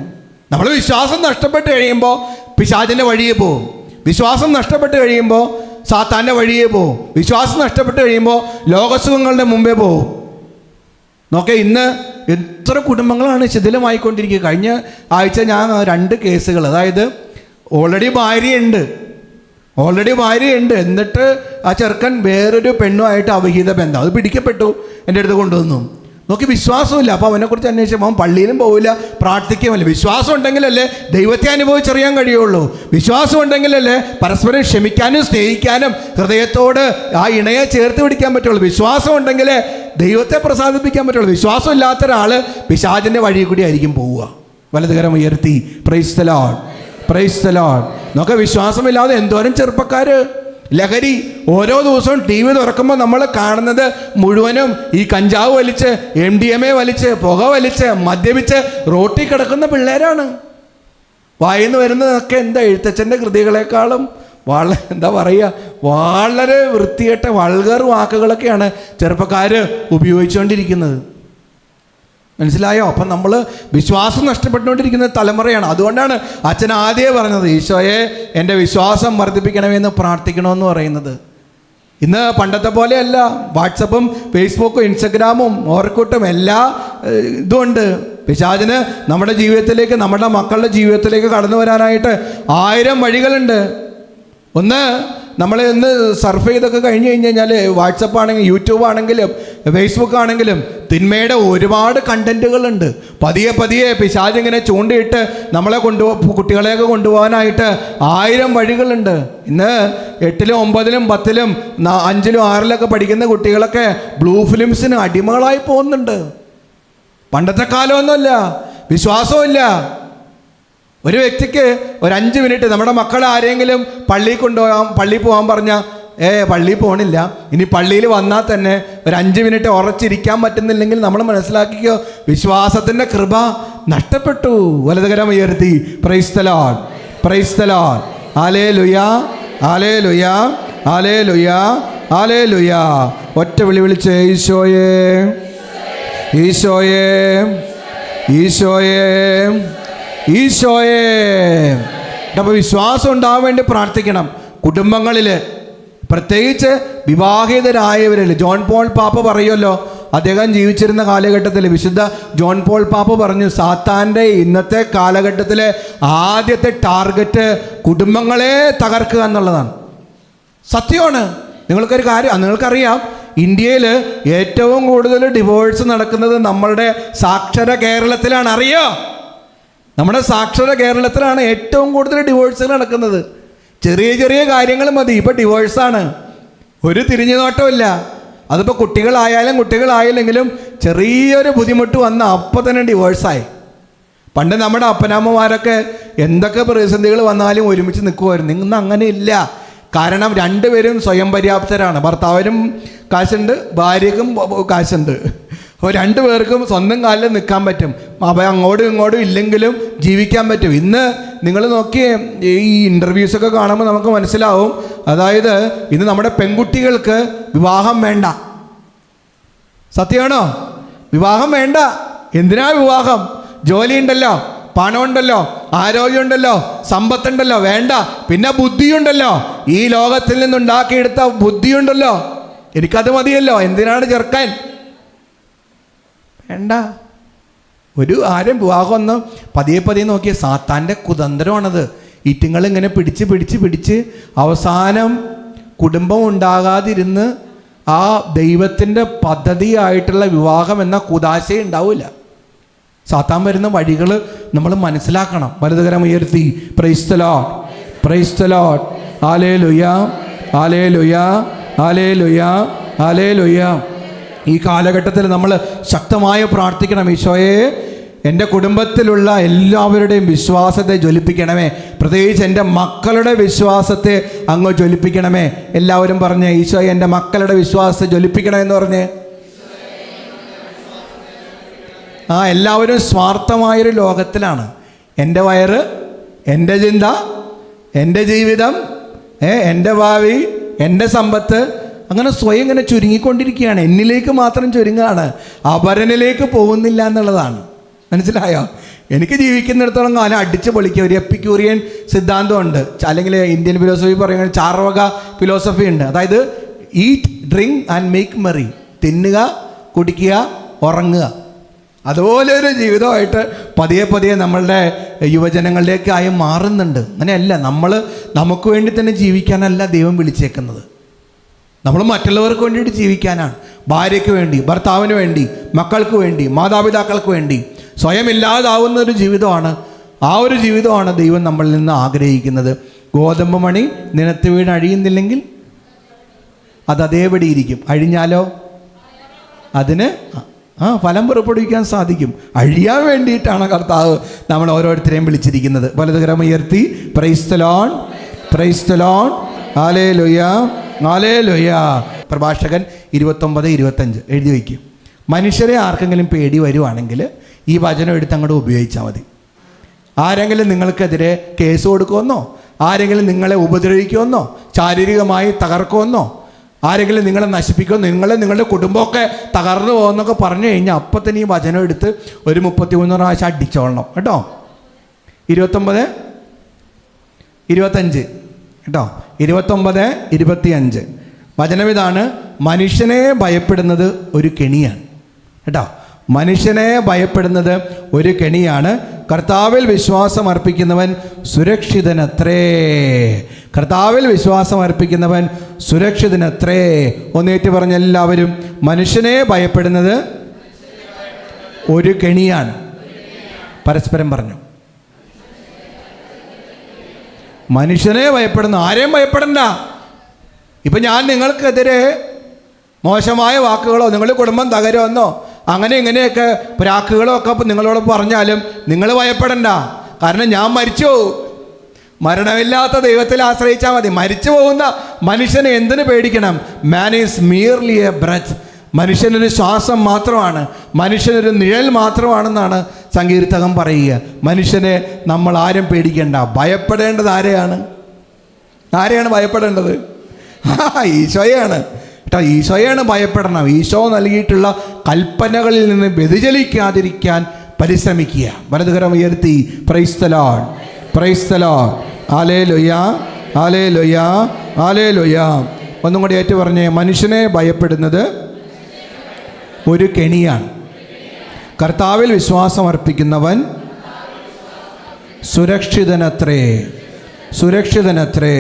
നമ്മൾ വിശ്വാസം നഷ്ടപ്പെട്ട് കഴിയുമ്പോൾ പിശാചിൻ്റെ വഴിയെ പോവും. വിശ്വാസം നഷ്ടപ്പെട്ട് കഴിയുമ്പോൾ സാത്താൻ്റെ വഴിയെ പോവും. വിശ്വാസം നഷ്ടപ്പെട്ട് കഴിയുമ്പോൾ ലോകസുഖങ്ങളുടെ മുമ്പേ പോവും. നോക്കേ, ഇന്ന് എത്ര കുടുംബങ്ങളാണ് ശിഥിലമായിക്കൊണ്ടിരിക്കുക. കഴിഞ്ഞ ആഴ്ച ഞാൻ 2 കേസുകൾ, അതായത് ഓൾറെഡി ഭാര്യയുണ്ട്, എന്നിട്ട് ആ ചെറുക്കൻ വേറൊരു പെണ്ണുമായിട്ട് അവിഹിത ബന്ധം, അത് പിടിക്കപ്പെട്ടു, എൻ്റെ അടുത്ത് കൊണ്ടുവന്നു. നോക്കി, വിശ്വാസമില്ല. അപ്പോൾ അവനെക്കുറിച്ച് അന്വേഷിച്ചപ്പോൾ അവൻ പള്ളിയിലും പോവില്ല, പ്രാർത്ഥിക്കുകയുമല്ല. വിശ്വാസം ഉണ്ടെങ്കിലല്ലേ ദൈവത്തെ അനുഭവിച്ചറിയാൻ കഴിയുള്ളൂ. വിശ്വാസം ഉണ്ടെങ്കിലല്ലേ പരസ്പരം ക്ഷമിക്കാനും സ്നേഹിക്കാനും ഹൃദയത്തോട് ആ ഇണയെ ചേർത്ത് പിടിക്കാൻ പറ്റുള്ളൂ. വിശ്വാസം ഉണ്ടെങ്കിലേ ദൈവത്തെ പ്രസാദിപ്പിക്കാൻ പറ്റുള്ളൂ. വിശ്വാസം ഇല്ലാത്ത ഒരാൾ പിശാചിൻ്റെ വഴി കൂടി ആയിരിക്കും പോവുക. വലതുകരം ഉയർത്തി praise the Lord, praise the lord. നോക്കെ, വിശ്വാസമില്ലാതെ എന്തോരം ചെറുപ്പക്കാർ ലഹരി. ഓരോ ദിവസവും TV തുറക്കുമ്പോൾ നമ്മൾ കാണുന്നത് മുഴുവനും ഈ കഞ്ചാവ് വലിച്ച്, MDMA വലിച്ച്, പുക വലിച്ച്, മദ്യപിച്ച് റോട്ടിൽ കിടക്കുന്ന പിള്ളേരാണ്. വായിന്ന് വരുന്നതൊക്കെ എഴുത്തച്ഛൻ്റെ കൃതികളെക്കാളും എന്താ പറയുക, വളരെ വൃത്തികെട്ട വൾഗർ വാക്കുകളൊക്കെയാണ് ചെറുപ്പക്കാർ ഉപയോഗിച്ചുകൊണ്ടിരിക്കുന്നത്. മനസ്സിലായോ? അപ്പം നമ്മൾ വിശ്വാസം നഷ്ടപ്പെട്ടുകൊണ്ടിരിക്കുന്ന തലമുറയാണ്. അതുകൊണ്ടാണ് അച്ഛൻ ആദ്യമേ പറഞ്ഞത്, ഈശോയെ എൻ്റെ വിശ്വാസം വർദ്ധിപ്പിക്കണമെന്ന് പ്രാർത്ഥിക്കണമെന്ന് പറയുന്നത്. ഇന്ന് പണ്ടത്തെ പോലെയല്ല. വാട്സപ്പും ഫേസ്ബുക്കും ഇൻസ്റ്റഗ്രാമും ഓർക്കൂട്ടും എല്ലാ ഇതുമുണ്ട്. പിശാചിന് നമ്മുടെ ജീവിതത്തിലേക്ക്, നമ്മുടെ മക്കളുടെ ജീവിതത്തിലേക്ക് കടന്നു വരാനായിട്ട് 1000 വഴികളുണ്ട്. ഒന്ന്, നമ്മൾ ഇന്ന് സർഫ് ചെയ്തൊക്കെ കഴിഞ്ഞ് കഴിഞ്ഞാൽ വാട്സപ്പ് ആണെങ്കിലും യൂട്യൂബ് ആണെങ്കിലും ഫേസ്ബുക്ക് ആണെങ്കിലും തിന്മയുടെ ഒരുപാട് കണ്ടൻറ്റുകളുണ്ട്. പതിയെ പിശാചിങ്ങനെ ചൂണ്ടിയിട്ട് നമ്മളെ കുട്ടികളെയൊക്കെ കൊണ്ടുപോകാനായിട്ട് 1000 വഴികളുണ്ട്. ഇന്ന് 8ലും 9ലും 10ലും 5ലും 6ലൊക്കെ പഠിക്കുന്ന കുട്ടികളൊക്കെ ബ്ലൂ ഫിലിംസിന് അടിമകളായി പോകുന്നുണ്ട്. പണ്ടത്തെ കാലമൊന്നുമല്ല, വിശ്വാസമില്ല. ഒരു വ്യക്തിക്ക് ഒരു 5 മിനിറ്റ്, നമ്മുടെ മക്കളെ ആരെങ്കിലും പള്ളിയിൽ പോകാൻ പറഞ്ഞാൽ പള്ളിയിൽ പോകണില്ല, ഇനി പള്ളിയിൽ വന്നാൽ തന്നെ ഒരു 5 മിനിറ്റ് ഉറച്ചിരിക്കാൻ പറ്റുന്നില്ലെങ്കിൽ നമ്മൾ മനസ്സിലാക്കിക്കോ, വിശ്വാസത്തിൻ്റെ കൃപ നഷ്ടപ്പെട്ടു. വലതുകരം ഉയർത്തി praise the Lord, praise the Lord. Hallelujah, hallelujah, hallelujah, hallelujah. ഒറ്റ വിളിച്ച് ഈശോയേ, ഈശോയേ, ഈശോയേ, ഈശോയേ. അപ്പോൾ വിശ്വാസം ഉണ്ടാവാൻ വേണ്ടി പ്രാർത്ഥിക്കണം. കുടുംബങ്ങളിൽ പ്രത്യേകിച്ച് വിവാഹിതരായവരിൽ ജോൺ പോൾ പാപ്പ പറയുമല്ലോ, അദ്ദേഹം ജീവിച്ചിരുന്ന കാലഘട്ടത്തിൽ വിശുദ്ധ ജോൺ പോൾ പാപ്പ പറഞ്ഞു, സാത്താൻ്റെ ഇന്നത്തെ കാലഘട്ടത്തിലെ ആദ്യത്തെ ടാർഗറ്റ് കുടുംബങ്ങളെ തകർക്കുക എന്നുള്ളതാണ്. സത്യമാണ്. നിങ്ങൾക്കറിയാം, ഇന്ത്യയിൽ ഏറ്റവും കൂടുതൽ ഡിവോഴ്സ് നടക്കുന്നത് നമ്മളുടെ സാക്ഷര കേരളത്തിലാണ്. അറിയോ? നമ്മുടെ സാക്ഷര കേരളത്തിലാണ് ഏറ്റവും കൂടുതൽ ഡിവോഴ്സുകൾ നടക്കുന്നത്. ചെറിയ കാര്യങ്ങൾ മതി, ഇപ്പോൾ ഡിവോഴ്സാണ്. ഒരു തിരിഞ്ഞു നോട്ടമില്ല. അതിപ്പോൾ കുട്ടികളായില്ലെങ്കിലും ചെറിയൊരു ബുദ്ധിമുട്ട് വന്ന അപ്പോൾ തന്നെ ഡിവോഴ്സായി. പണ്ട് നമ്മുടെ അപ്പനമ്മമാരൊക്കെ എന്തൊക്കെ പ്രതിസന്ധികൾ വന്നാലും ഒരുമിച്ച് നിൽക്കുമായിരുന്നു. ഇന്ന് അങ്ങനെ ഇല്ല. കാരണം 2 പേരും സ്വയം പര്യാപ്തരാണ്. ഭർത്താവിനും കാശുണ്ട്, ഭാര്യക്കും കാശുണ്ട്. അപ്പോൾ 2 പേർക്കും സ്വന്തം കാലിൽ നിൽക്കാൻ പറ്റും. അപ്പോൾ അങ്ങോട്ടും ഇങ്ങോട്ടും ഇല്ലെങ്കിലും ജീവിക്കാൻ പറ്റും. ഇന്ന് നിങ്ങൾ നോക്കിയേ, ഈ ഇൻ്റർവ്യൂസൊക്കെ കാണുമ്പോൾ നമുക്ക് മനസ്സിലാവും. അതായത് ഇന്ന് നമ്മുടെ പെൺകുട്ടികൾക്ക് വിവാഹം വേണ്ട. സത്യമാണോ? വിവാഹം വേണ്ട. എന്തിനാ വിവാഹം? ജോലിയുണ്ടല്ലോ, പണമുണ്ടല്ലോ, ആരോഗ്യമുണ്ടല്ലോ, സമ്പത്തുണ്ടല്ലോ, വേണ്ട. പിന്നെ ബുദ്ധിയുണ്ടല്ലോ, ഈ ലോകത്തിൽ നിന്നുണ്ടാക്കിയെടുത്ത ബുദ്ധിയുണ്ടല്ലോ, എനിക്കത് മതിയല്ലോ, എന്തിനാണ് ചെറുക്കാൻ? വേണ്ട. ആരും വിവാഹമൊന്നും പതിയെ നോക്കിയ സാത്താൻ്റെ കുതന്ത്രമാണത്. ഈറ്റുങ്ങൾ ഇങ്ങനെ പിടിച്ച് അവസാനം കുടുംബം ഉണ്ടാകാതിരുന്ന് ആ ദൈവത്തിൻ്റെ പദ്ധതിയായിട്ടുള്ള വിവാഹം എന്ന കുദാശ ഉണ്ടാവില്ല. സാത്താൻ വരുന്ന വഴികൾ നമ്മൾ മനസ്സിലാക്കണം. വലതുകരം ഉയർത്തി praise the Lord, praise the Lord, hallelujah, hallelujah, hallelujah, hallelujah. ഈ കാലഘട്ടത്തിൽ നമ്മൾ ശക്തമായി പ്രാർത്ഥിക്കണം. ഈശോയെ, എൻ്റെ കുടുംബത്തിലുള്ള എല്ലാവരുടെയും വിശ്വാസത്തെ ജ്വലിപ്പിക്കണമേ, പ്രത്യേകിച്ച് എൻ്റെ മക്കളുടെ വിശ്വാസത്തെ അങ്ങ് ജ്വലിപ്പിക്കണമേ. എല്ലാവരും പറഞ്ഞേ, ഈശോയെ എൻ്റെ മക്കളുടെ വിശ്വാസത്തെ ജ്വലിപ്പിക്കണമെന്ന് പറഞ്ഞേ. എല്ലാവരും സ്വാർത്ഥമായൊരു ലോകത്തിലാണ്. എൻ്റെ വയറ്, എൻ്റെ ചിന്ത, എൻ്റെ ജീവിതം, എൻ്റെ ഭാവി, എൻ്റെ സമ്പത്ത്, അങ്ങനെ സ്വയം ഇങ്ങനെ ചുരുങ്ങിക്കൊണ്ടിരിക്കുകയാണ്. എന്നിലേക്ക് മാത്രം ചുരുങ്ങാണ്, അപരനിലേക്ക് പോകുന്നില്ല എന്നുള്ളതാണ്. മനസ്സിലായോ? എനിക്ക് ജീവിക്കുന്നിടത്തോളം കാലം അടിച്ച് പൊളിക്കുക. ഒരു എപ്പിക്യൂറിയൻ സിദ്ധാന്തമുണ്ട്, അല്ലെങ്കിൽ ഇന്ത്യൻ ഫിലോസഫി പറയുന്നത് ചാർവക ഫിലോസഫി ഉണ്ട്. അതായത് eat, drink and make merry. തിന്നുക, കുടിക്കുക, ഉറങ്ങുക. അതുപോലെ ഒരു ജീവിതമായിട്ട് പതിയെ നമ്മളുടെ യുവജനങ്ങളിലേക്കായി മാറുന്നുണ്ട്. അങ്ങനെയല്ല, നമുക്ക് വേണ്ടി തന്നെ ജീവിക്കാനല്ല ദൈവം വിളിച്ചേക്കുന്നത്. നമ്മൾ മറ്റുള്ളവർക്ക് വേണ്ടിയിട്ട് ജീവിക്കാനാണ്. ഭാര്യയ്ക്ക് വേണ്ടി, ഭർത്താവിന് വേണ്ടി, മക്കൾക്ക് വേണ്ടി, മാതാപിതാക്കൾക്ക് വേണ്ടി സ്വയം ഇല്ലാതാവുന്ന ഒരു ജീവിതമാണ്. ആ ഒരു ജീവിതമാണ് ദൈവം നമ്മളിൽ നിന്ന് ആഗ്രഹിക്കുന്നത്. ഗോതമ്പ് മണി നിലത്ത് വീണ് അഴിയുന്നില്ലെങ്കിൽ അത് അതേപടി ഇരിക്കും. അഴിഞ്ഞാലോ അതിന് ഫലം പുറപ്പെടുവിക്കാൻ സാധിക്കും. അഴിയാൻ വേണ്ടിയിട്ടാണ് കർത്താവ് നമ്മൾ ഓരോരുത്തരെയും വിളിച്ചിരിക്കുന്നത്. വലതുകരം ഉയർത്തി praise the Lord, praise the Lord, hallelujah, hallelujah. പ്രഭാഷകൻ 29:25 എഴുതി വയ്ക്കും. മനുഷ്യരെ ആർക്കെങ്കിലും പേടി വരുവാണെങ്കിൽ ഈ വചനം എടുത്ത് അങ്ങോട്ട് ഉപയോഗിച്ചാൽ മതി. ആരെങ്കിലും നിങ്ങൾക്കെതിരെ കേസ് കൊടുക്കുമെന്നോ, ആരെങ്കിലും നിങ്ങളെ ഉപദ്രവിക്കുമെന്നോ, ശാരീരികമായി തകർക്കുമെന്നോ, ആരെങ്കിലും നിങ്ങളെ നശിപ്പിക്കുമെന്നോ, നിങ്ങളുടെ കുടുംബമൊക്കെ തകർന്നു പോകുമെന്നൊക്കെ പറഞ്ഞു കഴിഞ്ഞാൽ അപ്പം തന്നെ ഈ വചനം എടുത്ത് ഒരു 33 പ്രാവശ്യം അടിച്ചോളണം കേട്ടോ. 29:25 കേട്ടോ. 29:25 വചനം ഇതാണ്: മനുഷ്യനെ ഭയപ്പെടുന്നത് ഒരു കെണിയാണ് കേട്ടോ. മനുഷ്യനെ ഭയപ്പെടുന്നത് ഒരു കെണിയാണ്. കർത്താവിൽ വിശ്വാസം അർപ്പിക്കുന്നവൻ സുരക്ഷിതനത്രേ. കർത്താവിൽ വിശ്വാസം അർപ്പിക്കുന്നവൻ സുരക്ഷിതനത്രേ. ഒന്നേറ്റ് പറഞ്ഞ എല്ലാവരും, മനുഷ്യനെ ഭയപ്പെടുന്നത് ഒരു കെണിയാണ്. പരസ്പരം പറഞ്ഞു, മനുഷ്യനെ ഭയപ്പെടുന്ന, ആരെയും ഭയപ്പെടണ്ട. ഇപ്പം ഞാൻ നിങ്ങൾക്കെതിരെ മോശമായ വാക്കുകളോ നിങ്ങളുടെ കുടുംബം തകരുമെന്നോ അങ്ങനെ ഇങ്ങനെയൊക്കെ പ്രാക്കുകളോ ഒക്കെ നിങ്ങളോട് പറഞ്ഞാലും നിങ്ങൾ ഭയപ്പെടണ്ട. കാരണം ഞാൻ മരിച്ചു പോകും. മരണമില്ലാത്ത ദൈവത്തിൽ ആശ്രയിച്ചാൽ മതി. മരിച്ചു പോകുന്ന മനുഷ്യനെ എന്തിനു പേടിക്കണം? Man is merely a breath. മനുഷ്യനൊരു ശ്വാസം മാത്രമാണ്, മനുഷ്യനൊരു നിഴൽ മാത്രമാണെന്നാണ് സങ്കീർത്തകൻ പറയുക. മനുഷ്യനെ നമ്മൾ ആരും പേടിക്കേണ്ട. ഭയപ്പെടേണ്ടത് ആരെയാണ് ഭയപ്പെടേണ്ടത്? ഈശോയാണ് കേട്ടോ. ഈശോയാണ് ഭയപ്പെടണം. ഈശോ നൽകിയിട്ടുള്ള കൽപ്പനകളിൽ നിന്ന് വ്യതിചലിക്കാതിരിക്കാൻ പരിശ്രമിക്കുക. വലതുകരം ഉയർത്തി praise the Lord, praise the Lord, hallelujah, hallelujah, hallelujah. ഒന്നും കൂടി ഏറ്റു പറഞ്ഞേ, മനുഷ്യനെ ഭയപ്പെടുന്നത് ഒരു കെണിയാണ്. കർത്താവിൽ വിശ്വാസം അർപ്പിക്കുന്നവൻ സുരക്ഷിതനത്രേ, സുരക്ഷിതനത്രേ.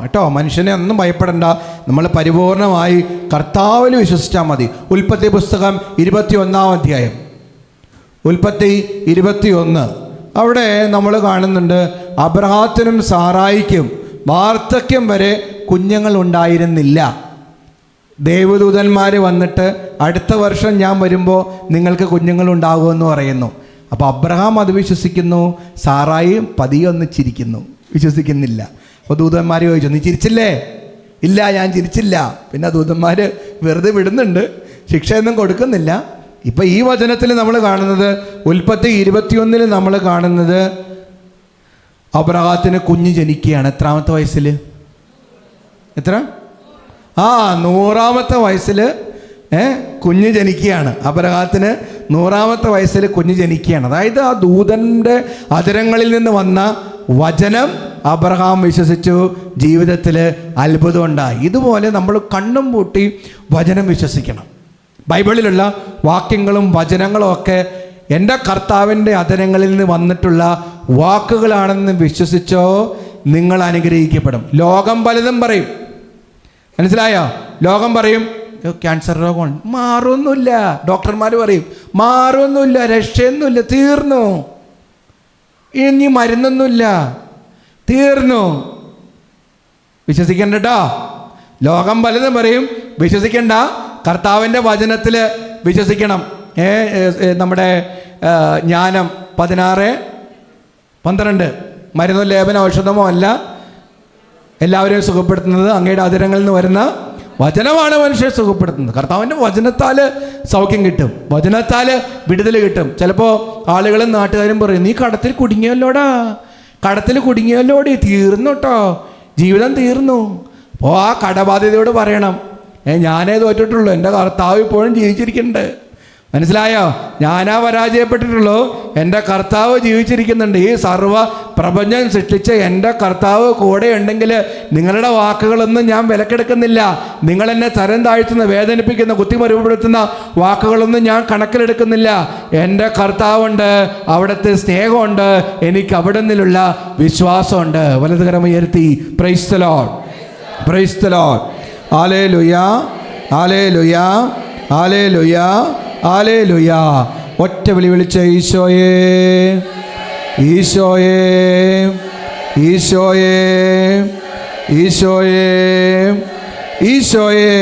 കേട്ടോ, മനുഷ്യനെ ഒന്നും ഭയപ്പെടണ്ട. നമ്മൾ പരിപൂർണമായി കർത്താവിൽ വിശ്വസിച്ചാൽ മതി. ഉൽപ്പത്തി പുസ്തകം 21-ാം അധ്യായം, ഉൽപ്പത്തി 21, അവിടെ നമ്മൾ കാണുന്നുണ്ട് അബ്രഹാത്തിനും സാറായിക്കും വാർദ്ധക്യം വരെ കുഞ്ഞുങ്ങൾ ഉണ്ടായിരുന്നില്ല. ദേവദൂതന്മാർ വന്നിട്ട് അടുത്ത വർഷം ഞാൻ വരുമ്പോൾ നിങ്ങൾക്ക് കുഞ്ഞുങ്ങളുണ്ടാകുമെന്ന് പറയുന്നു. അപ്പോൾ അബ്രഹാം അത് വിശ്വസിക്കുന്നു, സാറായി പതിയൊന്ന് ചിരിക്കുന്നു, വിശ്വസിക്കുന്നില്ല. അപ്പോൾ ദൂതന്മാർ ചോദിച്ചു, നീ ചിരിച്ചില്ലേ? ഇല്ല, ഞാൻ ചിരിച്ചില്ല. പിന്നെ ദൂതന്മാർ വെറുതെ വിടുന്നുണ്ട്, ശിക്ഷയൊന്നും കൊടുക്കുന്നില്ല. ഇപ്പം ഈ വചനത്തിൽ നമ്മൾ കാണുന്നത്, ഉൽപ്പത്തി 21 നമ്മൾ കാണുന്നത് അബ്രഹാത്തിന് കുഞ്ഞ് ജനിക്കുകയാണ്. എത്രാമത്തെ വയസ്സിൽ? എത്ര? 100-ാമത്തെ വയസ്സിൽ കുഞ്ഞ് ജനിക്കുകയാണ്. അബ്രഹാത്തിന് 100-ാമത്തെ വയസ്സിൽ കുഞ്ഞ് ജനിക്കുകയാണ്. അതായത് ആ ദൂതൻ്റെ അധരങ്ങളിൽ നിന്ന് വന്ന വചനം അബ്രഹാം വിശ്വസിച്ചു, ജീവിതത്തിൽ അത്ഭുതം ഉണ്ടായി. ഇതുപോലെ നമ്മൾ കണ്ണും പൂട്ടി വചനം വിശ്വസിക്കണം. ബൈബിളിലുള്ള വാക്യങ്ങളും വചനങ്ങളും ഒക്കെ എൻ്റെ കർത്താവിൻ്റെ അധരങ്ങളിൽ നിന്ന് വന്നിട്ടുള്ള വാക്കുകളാണെന്ന് വിശ്വസിച്ചോ, നിങ്ങൾ അനുഗ്രഹിക്കപ്പെടും. ലോകം പലതും പറയും, മനസ്സിലായോ? ലോകം പറയും ക്യാൻസർ രോഗമാണ്, മാറുമൊന്നുമില്ല. ഡോക്ടർമാർ പറയും മാറുമൊന്നുമില്ല, രക്ഷയൊന്നുമില്ല, തീർന്നു, ഇനി മരുന്നൊന്നുമില്ല, തീർന്നു. വിശ്വസിക്കണ്ട കേട്ടോ. ലോകം പലതും പറയും, വിശ്വസിക്കണ്ട. കർത്താവിൻ്റെ വചനത്തിൽ വിശ്വസിക്കണം. നമ്മുടെ ജ്ഞാനം 16:12 മരുന്നോ ലേപന ഔഷധമോ അല്ല, എല്ലാവരെയും സുഖപ്പെടുത്തുന്നത് അങ്ങയുടെ അധരങ്ങളിൽ നിന്ന് വരുന്ന വചനമാണ് മനുഷ്യരെ സുഖപ്പെടുത്തുന്നത്. കർത്താവിൻ്റെ വചനത്താൽ സൗഖ്യം കിട്ടും, വചനത്താൽ വിടുതൽ കിട്ടും. ചിലപ്പോൾ ആളുകളും നാട്ടുകാരും പറയും നീ കടത്തിൽ കുടുങ്ങിയല്ലോടാ, കടത്തിൽ കുടുങ്ങിയല്ലോടി, തീർന്നു കേട്ടോ, ജീവിതം തീർന്നു. അപ്പോൾ ആ കടബാധ്യതയോട് പറയണം ഞാനേ തോറ്റിട്ടുള്ളൂ, എൻ്റെ കർത്താവ് ഇപ്പോഴും ജീവിച്ചിരിക്കുന്നുണ്ട്. മനസ്സിലായോ? ഞാനാ പരാജയപ്പെട്ടിട്ടുള്ളൂ, എൻ്റെ കർത്താവ് ജീവിച്ചിരിക്കുന്നുണ്ട്. ഈ സർവ്വ പ്രപഞ്ചം സൃഷ്ടിച്ച എൻ്റെ കർത്താവ് കൂടെ ഉണ്ടെങ്കിൽ നിങ്ങളുടെ വാക്കുകളൊന്നും ഞാൻ വിലക്കെടുക്കുന്നില്ല. നിങ്ങളെന്നെ തരം താഴ്ത്തുന്ന, വേദനിപ്പിക്കുന്ന, കുത്തിമരുപ്പെടുത്തുന്ന വാക്കുകളൊന്നും ഞാൻ കണക്കിലെടുക്കുന്നില്ല. എൻ്റെ കർത്താവുണ്ട്, അവിടുത്തെ സ്നേഹമുണ്ട്, എനിക്ക് അവിടെ നിന്നുള്ള വിശ്വാസമുണ്ട്. വലതുകരം ഉയർത്തി praise the Lord, praise the Lord. Hallelujah, hallelujah, hallelujah, hallelujah. ഒറ്റ വിളി വിളിച്ച ഈശോയേ, ഈശോയേ, ഈശോയേ, ഈശോയേ, ഈശോയേ.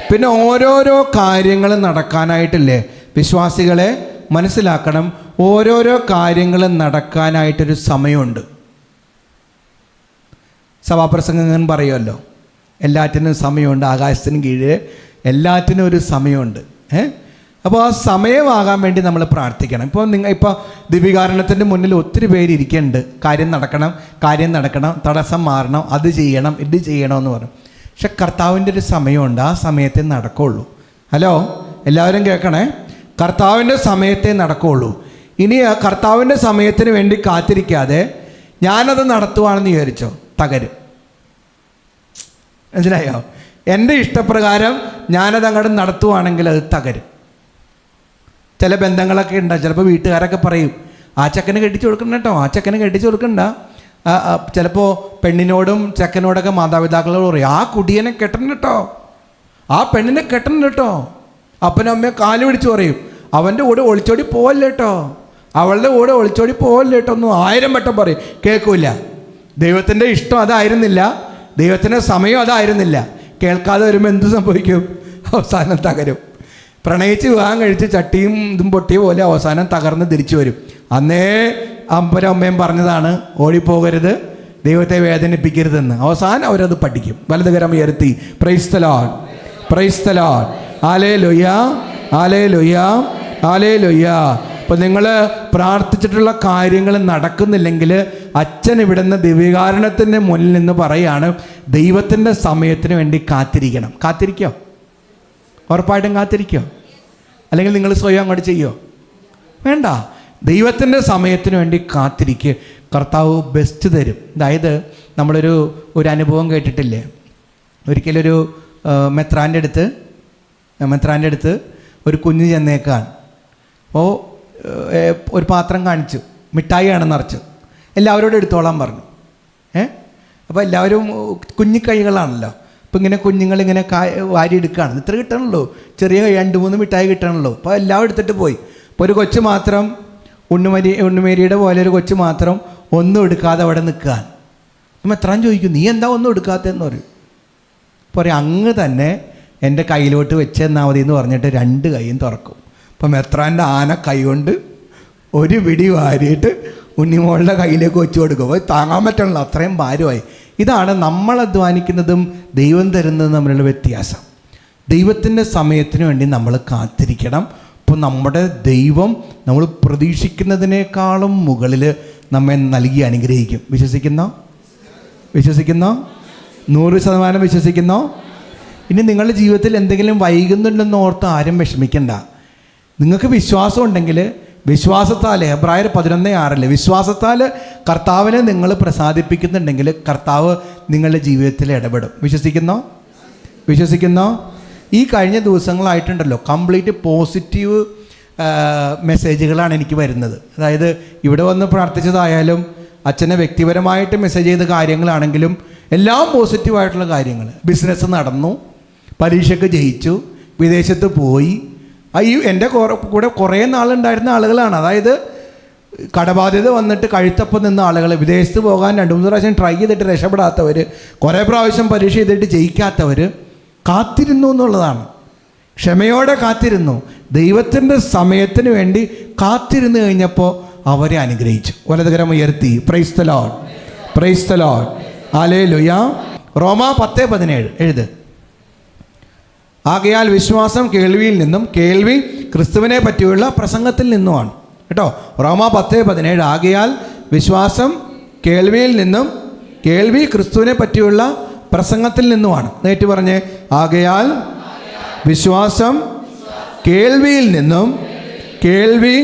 പിന്നെ ഓരോരോ കാര്യങ്ങൾ നടക്കാനായിട്ടില്ലേ, വിശ്വാസികളെ മനസ്സിലാക്കണം, ഓരോരോ കാര്യങ്ങൾ നടക്കാനായിട്ടൊരു സമയമുണ്ട്. സഭാപ്രസംഗങ്ങൾ പറയുമല്ലോ എല്ലാറ്റിനും സമയമുണ്ട്, ആകാശത്തിന് കീഴേ എല്ലാറ്റിനും ഒരു സമയമുണ്ട്. അപ്പോൾ ആ സമയമാകാൻ വേണ്ടി നമ്മൾ പ്രാർത്ഥിക്കണം. ഇപ്പോൾ ദിവികാരണത്തിൻ്റെ മുന്നിൽ ഒത്തിരി പേര് ഇരിക്കുന്നുണ്ട്, കാര്യം നടക്കണം, കാര്യം നടക്കണം, തടസ്സം മാറണം, അത് ചെയ്യണം, ഇത് ചെയ്യണമെന്ന് പറയും. പക്ഷെ കർത്താവിൻ്റെ ഒരു സമയമുണ്ട്, ആ സമയത്തേ നടക്കുകയുള്ളൂ. ഹലോ, എല്ലാവരും കേൾക്കണേ, കർത്താവിൻ്റെ സമയത്തേ നടക്കുകയുള്ളൂ. ഇനി ആ കർത്താവിൻ്റെ സമയത്തിന് വേണ്ടി കാത്തിരിക്കാതെ ഞാനത് നടത്തുവാണെന്ന് വിചാരിച്ചോ, തകരും. മനസ്സിലായോ? എൻ്റെ ഇഷ്ടപ്രകാരം ഞാനത് അങ്ങോട്ട് നടത്തുവാണെങ്കിൽ അത് തകരും. ചില ബന്ധങ്ങളൊക്കെ ഉണ്ടാകും. ചിലപ്പോൾ വീട്ടുകാരൊക്കെ പറയും ആ ചെക്കന് കെട്ടിച്ചു കൊടുക്കണ്ട കേട്ടോ, ആ ചെക്കന് കെട്ടിച്ചു കൊടുക്കണ്ട. ചിലപ്പോൾ പെണ്ണിനോടും ചെക്കനോടൊക്കെ മാതാപിതാക്കളോട് പറയും ആ കുടിയനെ കെട്ടണം കേട്ടോ, ആ പെണ്ണിനെ കെട്ടണം കേട്ടോ. അപ്പനും അമ്മയെ കാല് പിടിച്ച് പറയും അവൻ്റെ കൂടെ ഒളിച്ചോടി പോവല്ലേ കേട്ടോ, അവളുടെ കൂടെ ഒളിച്ചോടി പോവല്ലേ കേട്ടോ ഒന്നും 1000 വട്ടം പറയും, കേൾക്കില്ല. ദൈവത്തിൻ്റെ ഇഷ്ടം അതായിരുന്നില്ല, ദൈവത്തിൻ്റെ സമയം അതായിരുന്നില്ല. കേൾക്കാതെ വരുമ്പോൾ എന്ത് സംഭവിക്കും? അവസാനം തകരും. പ്രണയിച്ച് വിവാഹം കഴിച്ച് ചട്ടിയും ഇതും പൊട്ടിയ പോലെ അവസാനം തകർന്ന് തിരിച്ചു വരും. അന്നേ അപ്പനും അമ്മയും പറഞ്ഞതാണ് ഓടിപ്പോകരുത്, ദൈവത്തെ വേദനിപ്പിക്കരുതെന്ന്. അവസാനം അവരത് പഠിക്കും. വലതുകരം ഉയർത്തി praise the Lord, praise the Lord, hallelujah, hallelujah, hallelujah. അപ്പോൾ നിങ്ങൾ പ്രാർത്ഥിച്ചിട്ടുള്ള കാര്യങ്ങൾ നടക്കുന്നില്ലെങ്കിൽ അച്ഛൻ ഇവിടുന്ന് ദിവ്യകാരുണ്യത്തിൻ്റെ മുന്നിൽ നിന്ന് പറയാണ് ദൈവത്തിൻ്റെ സമയത്തിന് വേണ്ടി കാത്തിരിക്കണം. കാത്തിരിക്കോ? ഉറപ്പായിട്ടും കാത്തിരിക്കോ? അല്ലെങ്കിൽ നിങ്ങൾ സ്വയം അങ്ങോട്ട് ചെയ്യോ? വേണ്ട, ദൈവത്തിൻ്റെ സമയത്തിന് വേണ്ടി കാത്തിരിക്കുക. കർത്താവ് ബെസ്റ്റ് തരും. അതായത് നമ്മളൊരു അനുഭവം കേട്ടിട്ടില്ലേ? ഒരിക്കലൊരു മെത്രാൻ്റെ അടുത്ത് ഒരു കുഞ്ഞ് ചെന്നേക്കാണ്. അപ്പോൾ ഒരു പാത്രം കാണിച്ചു, മിഠായിയാണ് നിറച്ച്, എല്ലാവരോടും എടുത്തോളാൻ പറഞ്ഞു. അപ്പോൾ എല്ലാവരും കുഞ്ഞു കൈകളാണല്ലോ. അപ്പോൾ ഇങ്ങനെ കുഞ്ഞുങ്ങളിങ്ങനെ വാരി എടുക്കുകയാണ്. ഇത്ര കിട്ടണമല്ലോ, ചെറിയ 2-3 മിഠായി കിട്ടണമല്ലോ. അപ്പോൾ എല്ലാവരും എടുത്തിട്ട് പോയി. അപ്പോൾ ഒരു കൊച്ചു മാത്രം, ഉണ്ണുമേരിയുടെ പോലെ ഒരു കൊച്ചു മാത്രം ഒന്നും എടുക്കാതെ അവിടെ നിൽക്കുകയാണ്. അപ്പം എത്രാൻ ചോദിക്കും നീ എന്താ ഒന്നും എടുക്കാത്തതെന്ന് പറയും. അപ്പോൾ പറയും അങ്ങ് തന്നെ എൻ്റെ കയ്യിലോട്ട് വെച്ചെന്നാൽ മതി എന്ന് പറഞ്ഞിട്ട് 2 കൈയും തുറക്കും. അപ്പം മെത്രാൻ്റെ ആന കൈ കൊണ്ട് ഒരു പിടി വാരിയിട്ട് ഉണ്ണിമോളുടെ കയ്യിലേക്ക് വെച്ച് കൊടുക്കും. അപ്പോൾ താങ്ങാൻ പറ്റണല്ലോ, അത്രയും ഭാരമായി. ഇതാണ് നമ്മൾ അധ്വാനിക്കുന്നതും ദൈവം തരുന്നതും തമ്മിലുള്ള വ്യത്യാസം. ദൈവത്തിൻ്റെ സമയത്തിന് വേണ്ടി നമ്മൾ കാത്തിരിക്കണം. അപ്പോൾ നമ്മുടെ ദൈവം നമ്മൾ പ്രതീക്ഷിക്കുന്നതിനേക്കാളും മുകളിൽ നമ്മെ നൽകി അനുഗ്രഹിക്കും. വിശ്വസിക്കുന്നോ? 100% വിശ്വസിക്കുന്നോ? ഇനി നിങ്ങളുടെ ജീവിതത്തിൽ എന്തെങ്കിലും വൈകുന്നുണ്ടെന്ന് ഓർത്ത് ആരും വിഷമിക്കണ്ട. നിങ്ങൾക്ക് വിശ്വാസം ഉണ്ടെങ്കിൽ വിശ്വാസത്താൽ, എബ്രായർ 11:6 വിശ്വാസത്താൽ കർത്താവിനെ നിങ്ങൾ പ്രസാദിപ്പിക്കുന്നുണ്ടെങ്കിൽ കർത്താവ് നിങ്ങളുടെ ജീവിതത്തിൽ ഇടപെടും. വിശ്വസിക്കുന്നോ? ഈ കഴിഞ്ഞ ദിവസങ്ങളായിട്ടുണ്ടല്ലോ കംപ്ലീറ്റ് പോസിറ്റീവ് മെസ്സേജുകളാണ് എനിക്ക് വരുന്നത്. അതായത് ഇവിടെ വന്ന് പ്രാർത്ഥിച്ചതായാലും അച്ഛനെ വ്യക്തിപരമായിട്ട് മെസ്സേജ് ചെയ്ത കാര്യങ്ങളാണെങ്കിലും എല്ലാം പോസിറ്റീവായിട്ടുള്ള കാര്യങ്ങൾ. ബിസിനസ് നടന്നു, പരീക്ഷയ്ക്ക് ജയിച്ചു, വിദേശത്ത് പോയി. എൻ്റെ കൂടെ കുറേ നാളുണ്ടായിരുന്ന ആളുകളാണ്. അതായത് കടബാധ്യത വന്നിട്ട് കഴുത്തപ്പം നിന്ന ആളുകൾ, വിദേശത്ത് പോകാൻ 2-3 പ്രാവശ്യം ട്രൈ ചെയ്തിട്ട് രക്ഷപ്പെടാത്തവർ, കുറേ പ്രാവശ്യം പരീക്ഷ ചെയ്തിട്ട് ജയിക്കാത്തവർ കാത്തിരുന്നു എന്നുള്ളതാണ്. ക്ഷമയോടെ കാത്തിരുന്നു. ദൈവത്തിൻ്റെ സമയത്തിന് വേണ്ടി കാത്തിരുന്ന് കഴിഞ്ഞപ്പോൾ അവരെ അനുഗ്രഹിച്ചു. വലതുകരം ഉയർത്തി praise the Lord, praise the Lord, hallelujah. റോമാ 10:17 എഴുത്. ആകയാൽ വിശ്വാസം കേൾവിയിൽ നിന്നും, കേൾവി ക്രിസ്തുവിനെ പറ്റിയുള്ള പ്രസംഗത്തിൽ നിന്നുമാണ്. കേട്ടോ, റോമാ 10:17. ആകയാൽ വിശ്വാസം കേൾവിയിൽ നിന്നും, കേൾവി ക്രിസ്തുവിനെ പറ്റിയുള്ള പ്രസംഗത്തിൽ നിന്നുമാണ്. നേരിട്ട് പറഞ്ഞ്, ആകയാൽ വിശ്വാസം കേൾവിയിൽ നിന്നും, കേൾവി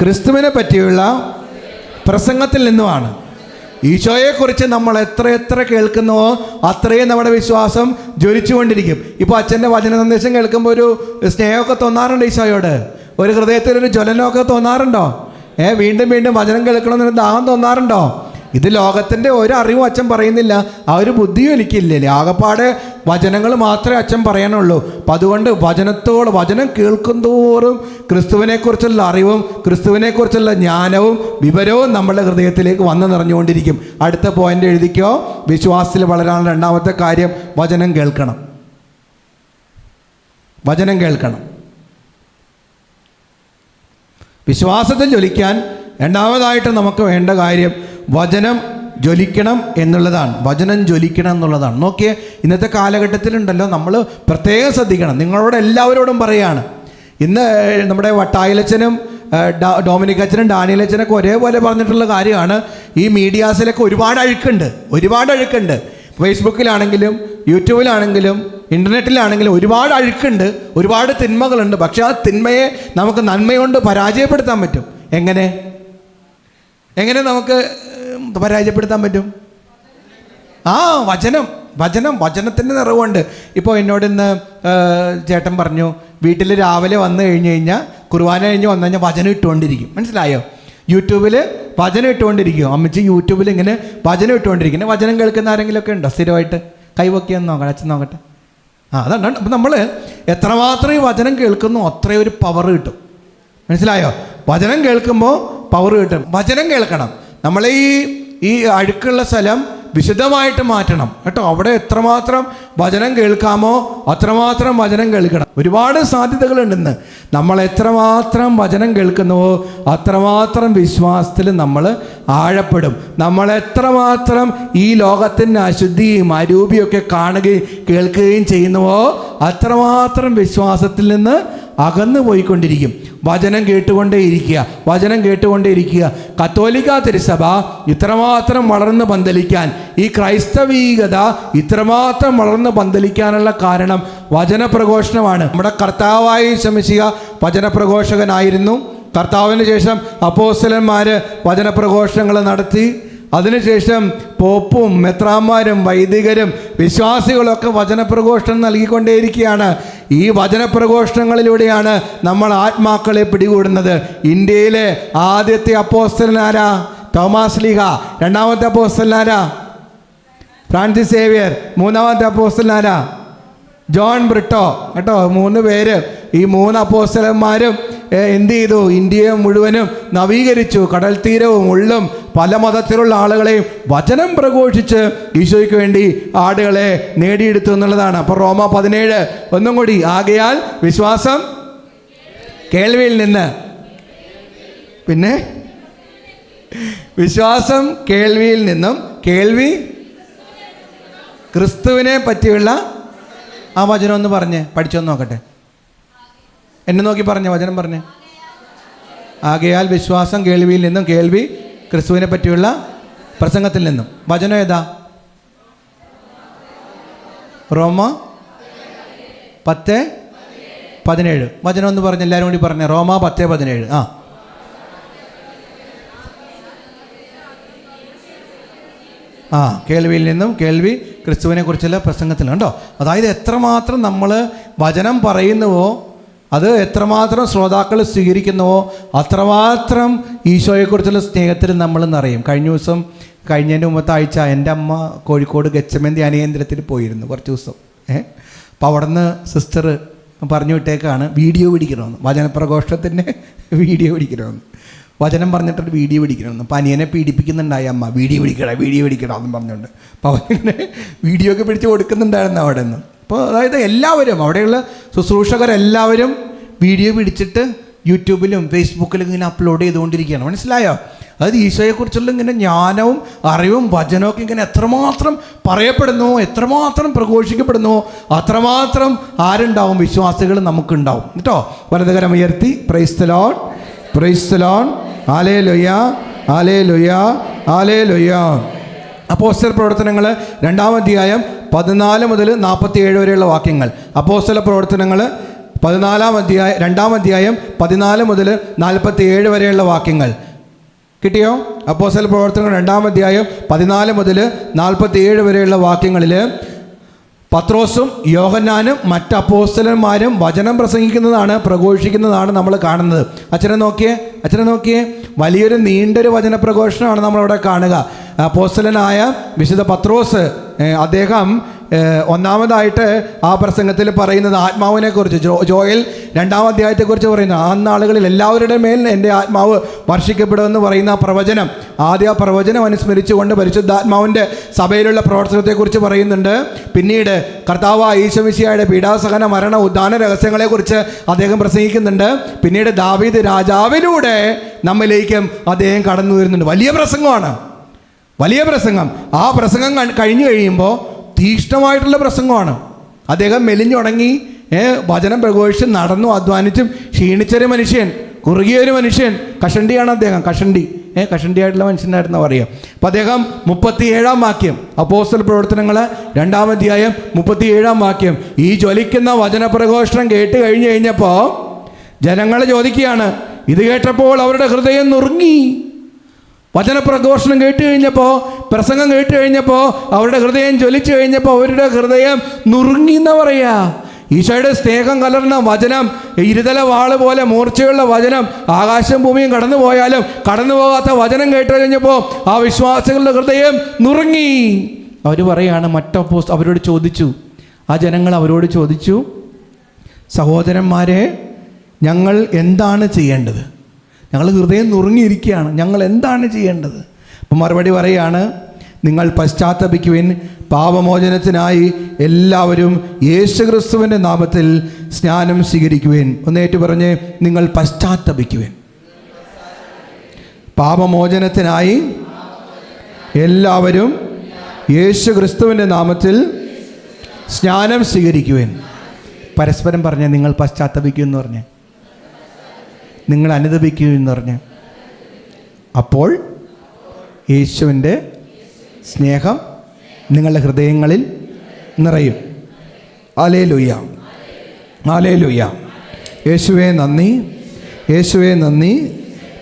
ക്രിസ്തുവിനെ പറ്റിയുള്ള പ്രസംഗത്തിൽ നിന്നുമാണ്. ഈശോയെക്കുറിച്ച് നമ്മൾ എത്ര കേൾക്കുന്നുവോ അത്രയും നമ്മുടെ വിശ്വാസം ജ്വലിച്ചുകൊണ്ടിരിക്കും. ഇപ്പോൾ അച്ഛൻ്റെ വചന സന്ദേശം കേൾക്കുമ്പോൾ ഒരു സ്നേഹമൊക്കെ തോന്നാറുണ്ട് ഈശോയോട്, ഒരു ഹൃദയത്തിലൊരു ജ്വലനമൊക്കെ തോന്നാറുണ്ടോ? വീണ്ടും വീണ്ടും വചനം കേൾക്കണമെന്നൊരു ദാഹം തോന്നാറുണ്ടോ? ഇത് ലോകത്തിൻ്റെ ഒരു അറിവും അച്ഛൻ പറയുന്നില്ല, ആ ഒരു ബുദ്ധിയും എനിക്കില്ലേ. ആകപ്പാടെ വചനങ്ങൾ മാത്രമേ അച്ഛൻ പറയാനുള്ളൂ. അപ്പം അതുകൊണ്ട് വചനം കേൾക്കുന്തോറും ക്രിസ്തുവിനെക്കുറിച്ചുള്ള അറിവും ക്രിസ്തുവിനെക്കുറിച്ചുള്ള ജ്ഞാനവും വിവരവും നമ്മുടെ ഹൃദയത്തിലേക്ക് വന്നു നിറഞ്ഞുകൊണ്ടിരിക്കും. അടുത്ത പോയിന്റ് എഴുതിക്കോ. വിശ്വാസത്തിൽ വളരാനുള്ള രണ്ടാമത്തെ കാര്യം വചനം കേൾക്കണം. വചനം കേൾക്കണം. വിശ്വാസത്തിൽ ജ്വലിക്കാൻ രണ്ടാമതായിട്ട് നമുക്ക് വേണ്ട കാര്യം വചനം ജ്വലിക്കണം എന്നുള്ളതാണ്. വചനം ജ്വലിക്കണം എന്നുള്ളതാണ്. നോക്കിയേ, ഇന്നത്തെ കാലഘട്ടത്തിലുണ്ടല്ലോ നമ്മൾ പ്രത്യേകം ശ്രദ്ധിക്കണം. നിങ്ങളോട് എല്ലാവരോടും പറയുകയാണ്. ഇന്ന് നമ്മുടെ വട്ടായിലച്ചനും ഡൊമിനിക് അച്ഛനും ഡാനിയൽ അച്ഛനൊക്കെ ഒരേപോലെ പറഞ്ഞിട്ടുള്ള കാര്യമാണ്. ഈ മീഡിയാസിലൊക്കെ ഒരുപാട് അഴുക്കുണ്ട്. ഫേസ്ബുക്കിലാണെങ്കിലും യൂട്യൂബിലാണെങ്കിലും ഇൻ്റർനെറ്റിലാണെങ്കിലും ഒരുപാട് അഴുക്കുണ്ട്, ഒരുപാട് തിന്മകളുണ്ട്. പക്ഷേ ആ തിന്മയെ നമുക്ക് നന്മയുണ്ട് പരാജയപ്പെടുത്താൻ പറ്റും. എങ്ങനെ നമുക്ക് പരാജയപ്പെടുത്താൻ പറ്റും? വചനത്തിൻ്റെ നിറവുണ്ട്. ഇപ്പോൾ എന്നോട് ഇന്ന് ചേട്ടൻ പറഞ്ഞു, വീട്ടിൽ രാവിലെ വന്നു കഴിഞ്ഞാൽ കുർബാന കഴിഞ്ഞ് വന്നു കഴിഞ്ഞാൽ വചനം ഇട്ടുകൊണ്ടിരിക്കും. മനസ്സിലായോ? യൂട്യൂബിൽ വചനം ഇട്ടുകൊണ്ടിരിക്കും. അമ്മച്ചി യൂട്യൂബിൽ ഇങ്ങനെ വചനം ഇട്ടുകൊണ്ടിരിക്കും. വചനം കേൾക്കുന്ന ആരെങ്കിലുമൊക്കെ ഉണ്ടോ സ്ഥിരമായിട്ട്? കൈവക്കിയെന്ന് നോക്കട്ടെ, അച്ഛൻ നോക്കട്ടെ. അതാണ്. അപ്പം നമ്മൾ എത്രമാത്രം ഈ വചനം കേൾക്കുന്നു അത്രയും ഒരു പവർ കിട്ടും. മനസ്സിലായോ? വചനം കേൾക്കുമ്പോൾ പവർ കിട്ടും. വചനം കേൾക്കണം. നമ്മളെ ഈ അഴുക്കുള്ള സ്ഥലം വിശുദ്ധമായിട്ട് മാറ്റണം കേട്ടോ. അവിടെ എത്രമാത്രം വചനം കേൾക്കാമോ അത്രമാത്രം വചനം കേൾക്കണം. ഒരുപാട് സാധ്യതകളുണ്ടെന്ന്. നമ്മൾ എത്രമാത്രം വചനം കേൾക്കുന്നുവോ അത്രമാത്രം വിശ്വാസത്തിൽ നമ്മൾ ആഴപ്പെടും. നമ്മൾ എത്രമാത്രം ഈ ലോകത്തിൻ്റെ അശുദ്ധിയും അരൂപിയൊക്കെ കാണുകയും കേൾക്കുകയും ചെയ്യുന്നുവോ അത്രമാത്രം വിശ്വാസത്തിൽ നിന്ന് അകന്നു പോയിക്കൊണ്ടിരിക്കും. വചനം കേട്ടുകൊണ്ടേയിരിക്കുക. കത്തോലിക്ക തിരുസഭ ഇത്രമാത്രം വളർന്ന് പന്തലിക്കാൻ, ഈ ക്രൈസ്തവീകത ഇത്രമാത്രം വളർന്ന് പന്തലിക്കാനുള്ള കാരണം വചനപ്രഘോഷണമാണ്. നമ്മുടെ കർത്താവായ ശമിശിഹ വചനപ്രഘോഷകനായിരുന്നു. കർത്താവിന് ശേഷം അപ്പോസ്തലന്മാർ വചനപ്രഘോഷണങ്ങൾ നടത്തി. അതിനുശേഷം പോപ്പും മെത്രാന്മാരും വൈദികരും വിശ്വാസികളൊക്കെ വചനപ്രഘോഷണം നൽകിക്കൊണ്ടേയിരിക്കുകയാണ്. ഈ വചനപ്രഘോഷണങ്ങളിലൂടെയാണ് നമ്മൾ ആത്മാക്കളെ പിടികൂടുന്നത്. ഇന്ത്യയിലെ ആദ്യത്തെ അപ്പോസ്തലനാരാ? തോമാസ് ലീഹ. രണ്ടാമത്തെ അപ്പോസ്തലനാരാ? Francis Xavier. മൂന്നാമത്തെ അപ്പോസ്തലനാരാ? ജോൺ ബ്രിട്ടോ. കേട്ടോ, 3 പേര്. ഈ 3 അപ്പോസ്തലന്മാരും എന്ത് ചെയ്തു? ഇന്ത്യയെ മുഴുവനും നവീകരിച്ചു. കടൽ തീരവും ഉള്ളും പല മതത്തിലുള്ള ആളുകളെയും വചനം പ്രഘോഷിച്ച് ഈശോയ്ക്ക് വേണ്ടി ആടുകളെ നേടിയെടുത്തു എന്നുള്ളതാണ്. അപ്പോൾ റോമ 17 ഒന്നും കൂടി. ആകയാൽ വിശ്വാസം കേൾവിയിൽ നിന്ന്, പിന്നെ വിശ്വാസം കേൾവിയിൽ നിന്നും, കേൾവി ക്രിസ്തുവിനെ പറ്റിയുള്ള ആ വചനം ഒന്ന് പറഞ്ഞ് പഠിച്ചൊന്ന് നോക്കട്ടെ. എന്നെ നോക്കി പറഞ്ഞ വചനം പറഞ്ഞേ. ആകയാൽ വിശ്വാസം കേൾവിയിൽ നിന്നും, കേൾവി ക്രിസ്തുവിനെ പറ്റിയുള്ള പ്രസംഗത്തിൽ നിന്നും. വചനം ഏതാ? റോമ 10:17. വചനം ഒന്ന് പറഞ്ഞ് എല്ലാവരും കൂടി പറഞ്ഞേ. റോമ 10:17. കേൾവിയിൽ നിന്നും, കേൾവി ക്രിസ്തുവിനെ കുറിച്ചുള്ള പ്രസംഗത്തിലുണ്ടോ? അതായത് എത്രമാത്രം നമ്മൾ വചനം പറയുന്നുവോ അത് എത്രമാത്രം ശ്രോതാക്കൾ സ്വീകരിക്കുന്നുവോ അത്രമാത്രം ഈശോയെക്കുറിച്ചുള്ള സ്നേഹത്തിൽ നമ്മൾ നിറയും. കഴിഞ്ഞതിൻ്റെ മുമ്പത്തെ ആഴ്ച എൻ്റെ അമ്മ കോഴിക്കോട് ഗച്ചമേന്തി ധ്യാനകേന്ദ്രത്തിൽ പോയിരുന്നു കുറച്ച് ദിവസം. അപ്പോൾ അവിടെ നിന്ന് സിസ്റ്റർ പറഞ്ഞു വിട്ടേക്കാണ് വീഡിയോ പിടിക്കണമെന്ന്, വചനപ്രഘോഷത്തിൻ്റെ വീഡിയോ പിടിക്കണമെന്ന്, വചനം പറഞ്ഞിട്ടൊരു വീഡിയോ പിടിക്കണമെന്ന്. അപ്പോൾ അനിയനെ പീഡിപ്പിക്കുന്നുണ്ടായി അമ്മ, വീഡിയോ പിടിക്കണം എന്ന് പറഞ്ഞുകൊണ്ട്. അപ്പോൾ അവനിങ്ങനെ വീഡിയോ ഒക്കെ പിടിച്ച് കൊടുക്കുന്നുണ്ടായിരുന്നു അവിടെ നിന്ന്. അപ്പോൾ അതായത് എല്ലാവരും അവിടെയുള്ള ശുശ്രൂഷകരെല്ലാവരും വീഡിയോ പിടിച്ചിട്ട് യൂട്യൂബിലും ഫേസ്ബുക്കിലും ഇങ്ങനെ അപ്ലോഡ് ചെയ്തുകൊണ്ടിരിക്കുകയാണ്. മനസ്സിലായോ? അതായത് ഈശോയെക്കുറിച്ചുള്ള ഇങ്ങനെ ജ്ഞാനവും അറിവും വചനമൊക്കെ ഇങ്ങനെ എത്രമാത്രം പറയപ്പെടുന്നു, എത്രമാത്രം പ്രഘോഷിക്കപ്പെടുന്നു, അത്രമാത്രം ആരുണ്ടാവും? വിശ്വാസികൾ നമുക്കുണ്ടാവും കേട്ടോ. വലതുകരം ഉയർത്തി praise the Lord, praise the Lord, hallelujah, hallelujah, hallelujah. അപ്പോസ്തല പ്രവർത്തനങ്ങൾ 2-ാം അധ്യായം 14 മുതൽ 47 വരെയുള്ള വാക്യങ്ങൾ. അപ്പോസ്തല പ്രവർത്തനങ്ങൾ 2-ാം അധ്യായം 14 മുതൽ 47 വരെയുള്ള വാക്യങ്ങൾ കിട്ടിയോ? അപ്പോസ്തല പ്രവർത്തനങ്ങൾ 2-ാം അധ്യായം 14 മുതൽ 47 വരെയുള്ള വാക്യങ്ങളിൽ പത്രോസും യോഹന്നാനും മറ്റ് അപ്പോസ്തലന്മാരും വചനം പ്രസംഗിക്കുന്നതാണ്, പ്രഘോഷിക്കുന്നതാണ് നമ്മൾ കാണുന്നത്. അച്ഛനെ നോക്കിയേ വലിയൊരു നീണ്ടൊരു വചന പ്രഘോഷണമാണ് നമ്മളവിടെ കാണുക. അപ്പോസ്തലനായ വിശുദ്ധ പത്രോസ് അദ്ദേഹം ഒന്നാമതായിട്ട് ആ പ്രസംഗത്തിൽ പറയുന്നത് ആത്മാവിനെക്കുറിച്ച്, ജോയൽ 2-ാം അധ്യായത്തെക്കുറിച്ച് പറയുന്നു. ആ നാളുകളിൽ എല്ലാവരുടെ മേൽ എൻ്റെ ആത്മാവ് വർഷിക്കപ്പെടുമെന്ന് പറയുന്ന പ്രവചനം, ആദ്യ പ്രവചനം അനുസ്മരിച്ചുകൊണ്ട് പരിശുദ്ധാത്മാവിൻ്റെ സഭയിലുള്ള പ്രവർത്തനത്തെക്കുറിച്ച് പറയുന്നുണ്ട്. പിന്നീട് കർത്താവായ ഈശോ മിശിഹായുടെ പീഡാസഹന മരണ ഉദ്ധാന രഹസ്യങ്ങളെക്കുറിച്ച് അദ്ദേഹം പ്രസംഗിക്കുന്നുണ്ട്. പിന്നീട് ദാവീദ് രാജാവിലൂടെ നമ്മിലേക്കും അദ്ദേഹം കടന്നു വരുന്നുണ്ട്. വലിയ പ്രസംഗം. ആ പ്രസംഗം കഴിഞ്ഞു കഴിയുമ്പോൾ തീഷ്ണമായിട്ടുള്ള പ്രസംഗമാണ്. അദ്ദേഹം മെലിഞ്ഞുണങ്ങി വചനം പ്രഘോഷിച്ച് നടന്നു അധ്വാനിച്ചും ക്ഷീണിച്ചൊരു മനുഷ്യൻ, കുറുകിയൊരു മനുഷ്യൻ, കഷണ്ടിയാണ് അദ്ദേഹം. കഷണ്ടിയായിട്ടുള്ള മനുഷ്യനായിരുന്നു പറയാം. അപ്പം അദ്ദേഹം 37-ാം വാക്യം, അപ്പോസ്തല പ്രവർത്തനങ്ങൾ 2-ാം അധ്യായം 37-ാം വാക്യം, ഈ ജ്വലിക്കുന്ന വചനപ്രഘോഷണം കേട്ട് കഴിഞ്ഞപ്പോൾ ജനങ്ങൾ ചോദിക്കുകയാണ്, ഇത് കേട്ടപ്പോൾ അവരുടെ ഹൃദയം നുറുങ്ങി. വചനപ്രഘോഷണം കേട്ട് കഴിഞ്ഞപ്പോൾ, പ്രസംഗം കേട്ട് കഴിഞ്ഞപ്പോൾ അവരുടെ ഹൃദയം ജ്വലിച്ചു കഴിഞ്ഞപ്പോൾ അവരുടെ ഹൃദയം നുറുങ്ങി എന്ന് പറയുക. ഈശോയുടെ സ്നേഹം കലർന്ന വചനം, ഇരുതല വാള് പോലെ മൂർച്ചയുള്ള വചനം, ആകാശം ഭൂമിയും കടന്നു പോയാലും കടന്നു പോകാത്ത വചനം കേട്ട് കഴിഞ്ഞപ്പോൾ ആ വിശ്വാസികളുടെ ഹൃദയം നുറുങ്ങി. അവർ പറയാണ്, അവരോട് ചോദിച്ചു, ആ ജനങ്ങൾ അവരോട് ചോദിച്ചു, സഹോദരന്മാരെ, ഞങ്ങൾ എന്താണ് ചെയ്യേണ്ടത്? ഞങ്ങൾ ഹൃദയം നുറുങ്ങിയിരിക്കുകയാണ്, ഞങ്ങൾ എന്താണ് ചെയ്യേണ്ടത്? അപ്പം മറുപടി പറയാണ്, നിങ്ങൾ പശ്ചാത്തപിക്കുവിൻ, പാപമോചനത്തിനായി എല്ലാവരും യേശുക്രിസ്തുവിൻ്റെ നാമത്തിൽ സ്നാനം സ്വീകരിക്കുവിൻ. ഒന്നേറ്റു പറഞ്ഞ്, നിങ്ങൾ പശ്ചാത്തപിക്കുവിൻ. പാപമോചനത്തിനായി എല്ലാവരും യേശുക്രിസ്തുവിൻ്റെ നാമത്തിൽ സ്നാനം സ്വീകരിക്കുവിൻ. പരസ്പരം പറഞ്ഞ്, നിങ്ങൾ പശ്ചാത്തപിക്കുമെന്ന് പറഞ്ഞ്, നിങ്ങൾ അനുദപിക്കുമെന്ന് പറഞ്ഞ്, അപ്പോൾ യേശുവിൻ്റെ സ്നേഹം നിങ്ങളുടെ ഹൃദയങ്ങളിൽ നിറയും. Hallelujah, hallelujah. യേശുവേ നന്ദി, യേശുവേ നന്ദി,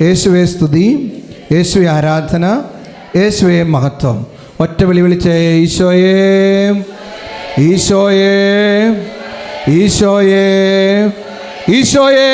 യേശുവേ സ്തുതി, യേശുവേ ആരാധന, യേശുവേ മഹത്വം. ഒറ്റ വിളി വിളിച്ചേ, ഈശോയേ, ഈശോയേ, ഈശോയേ, ഈശോയേ.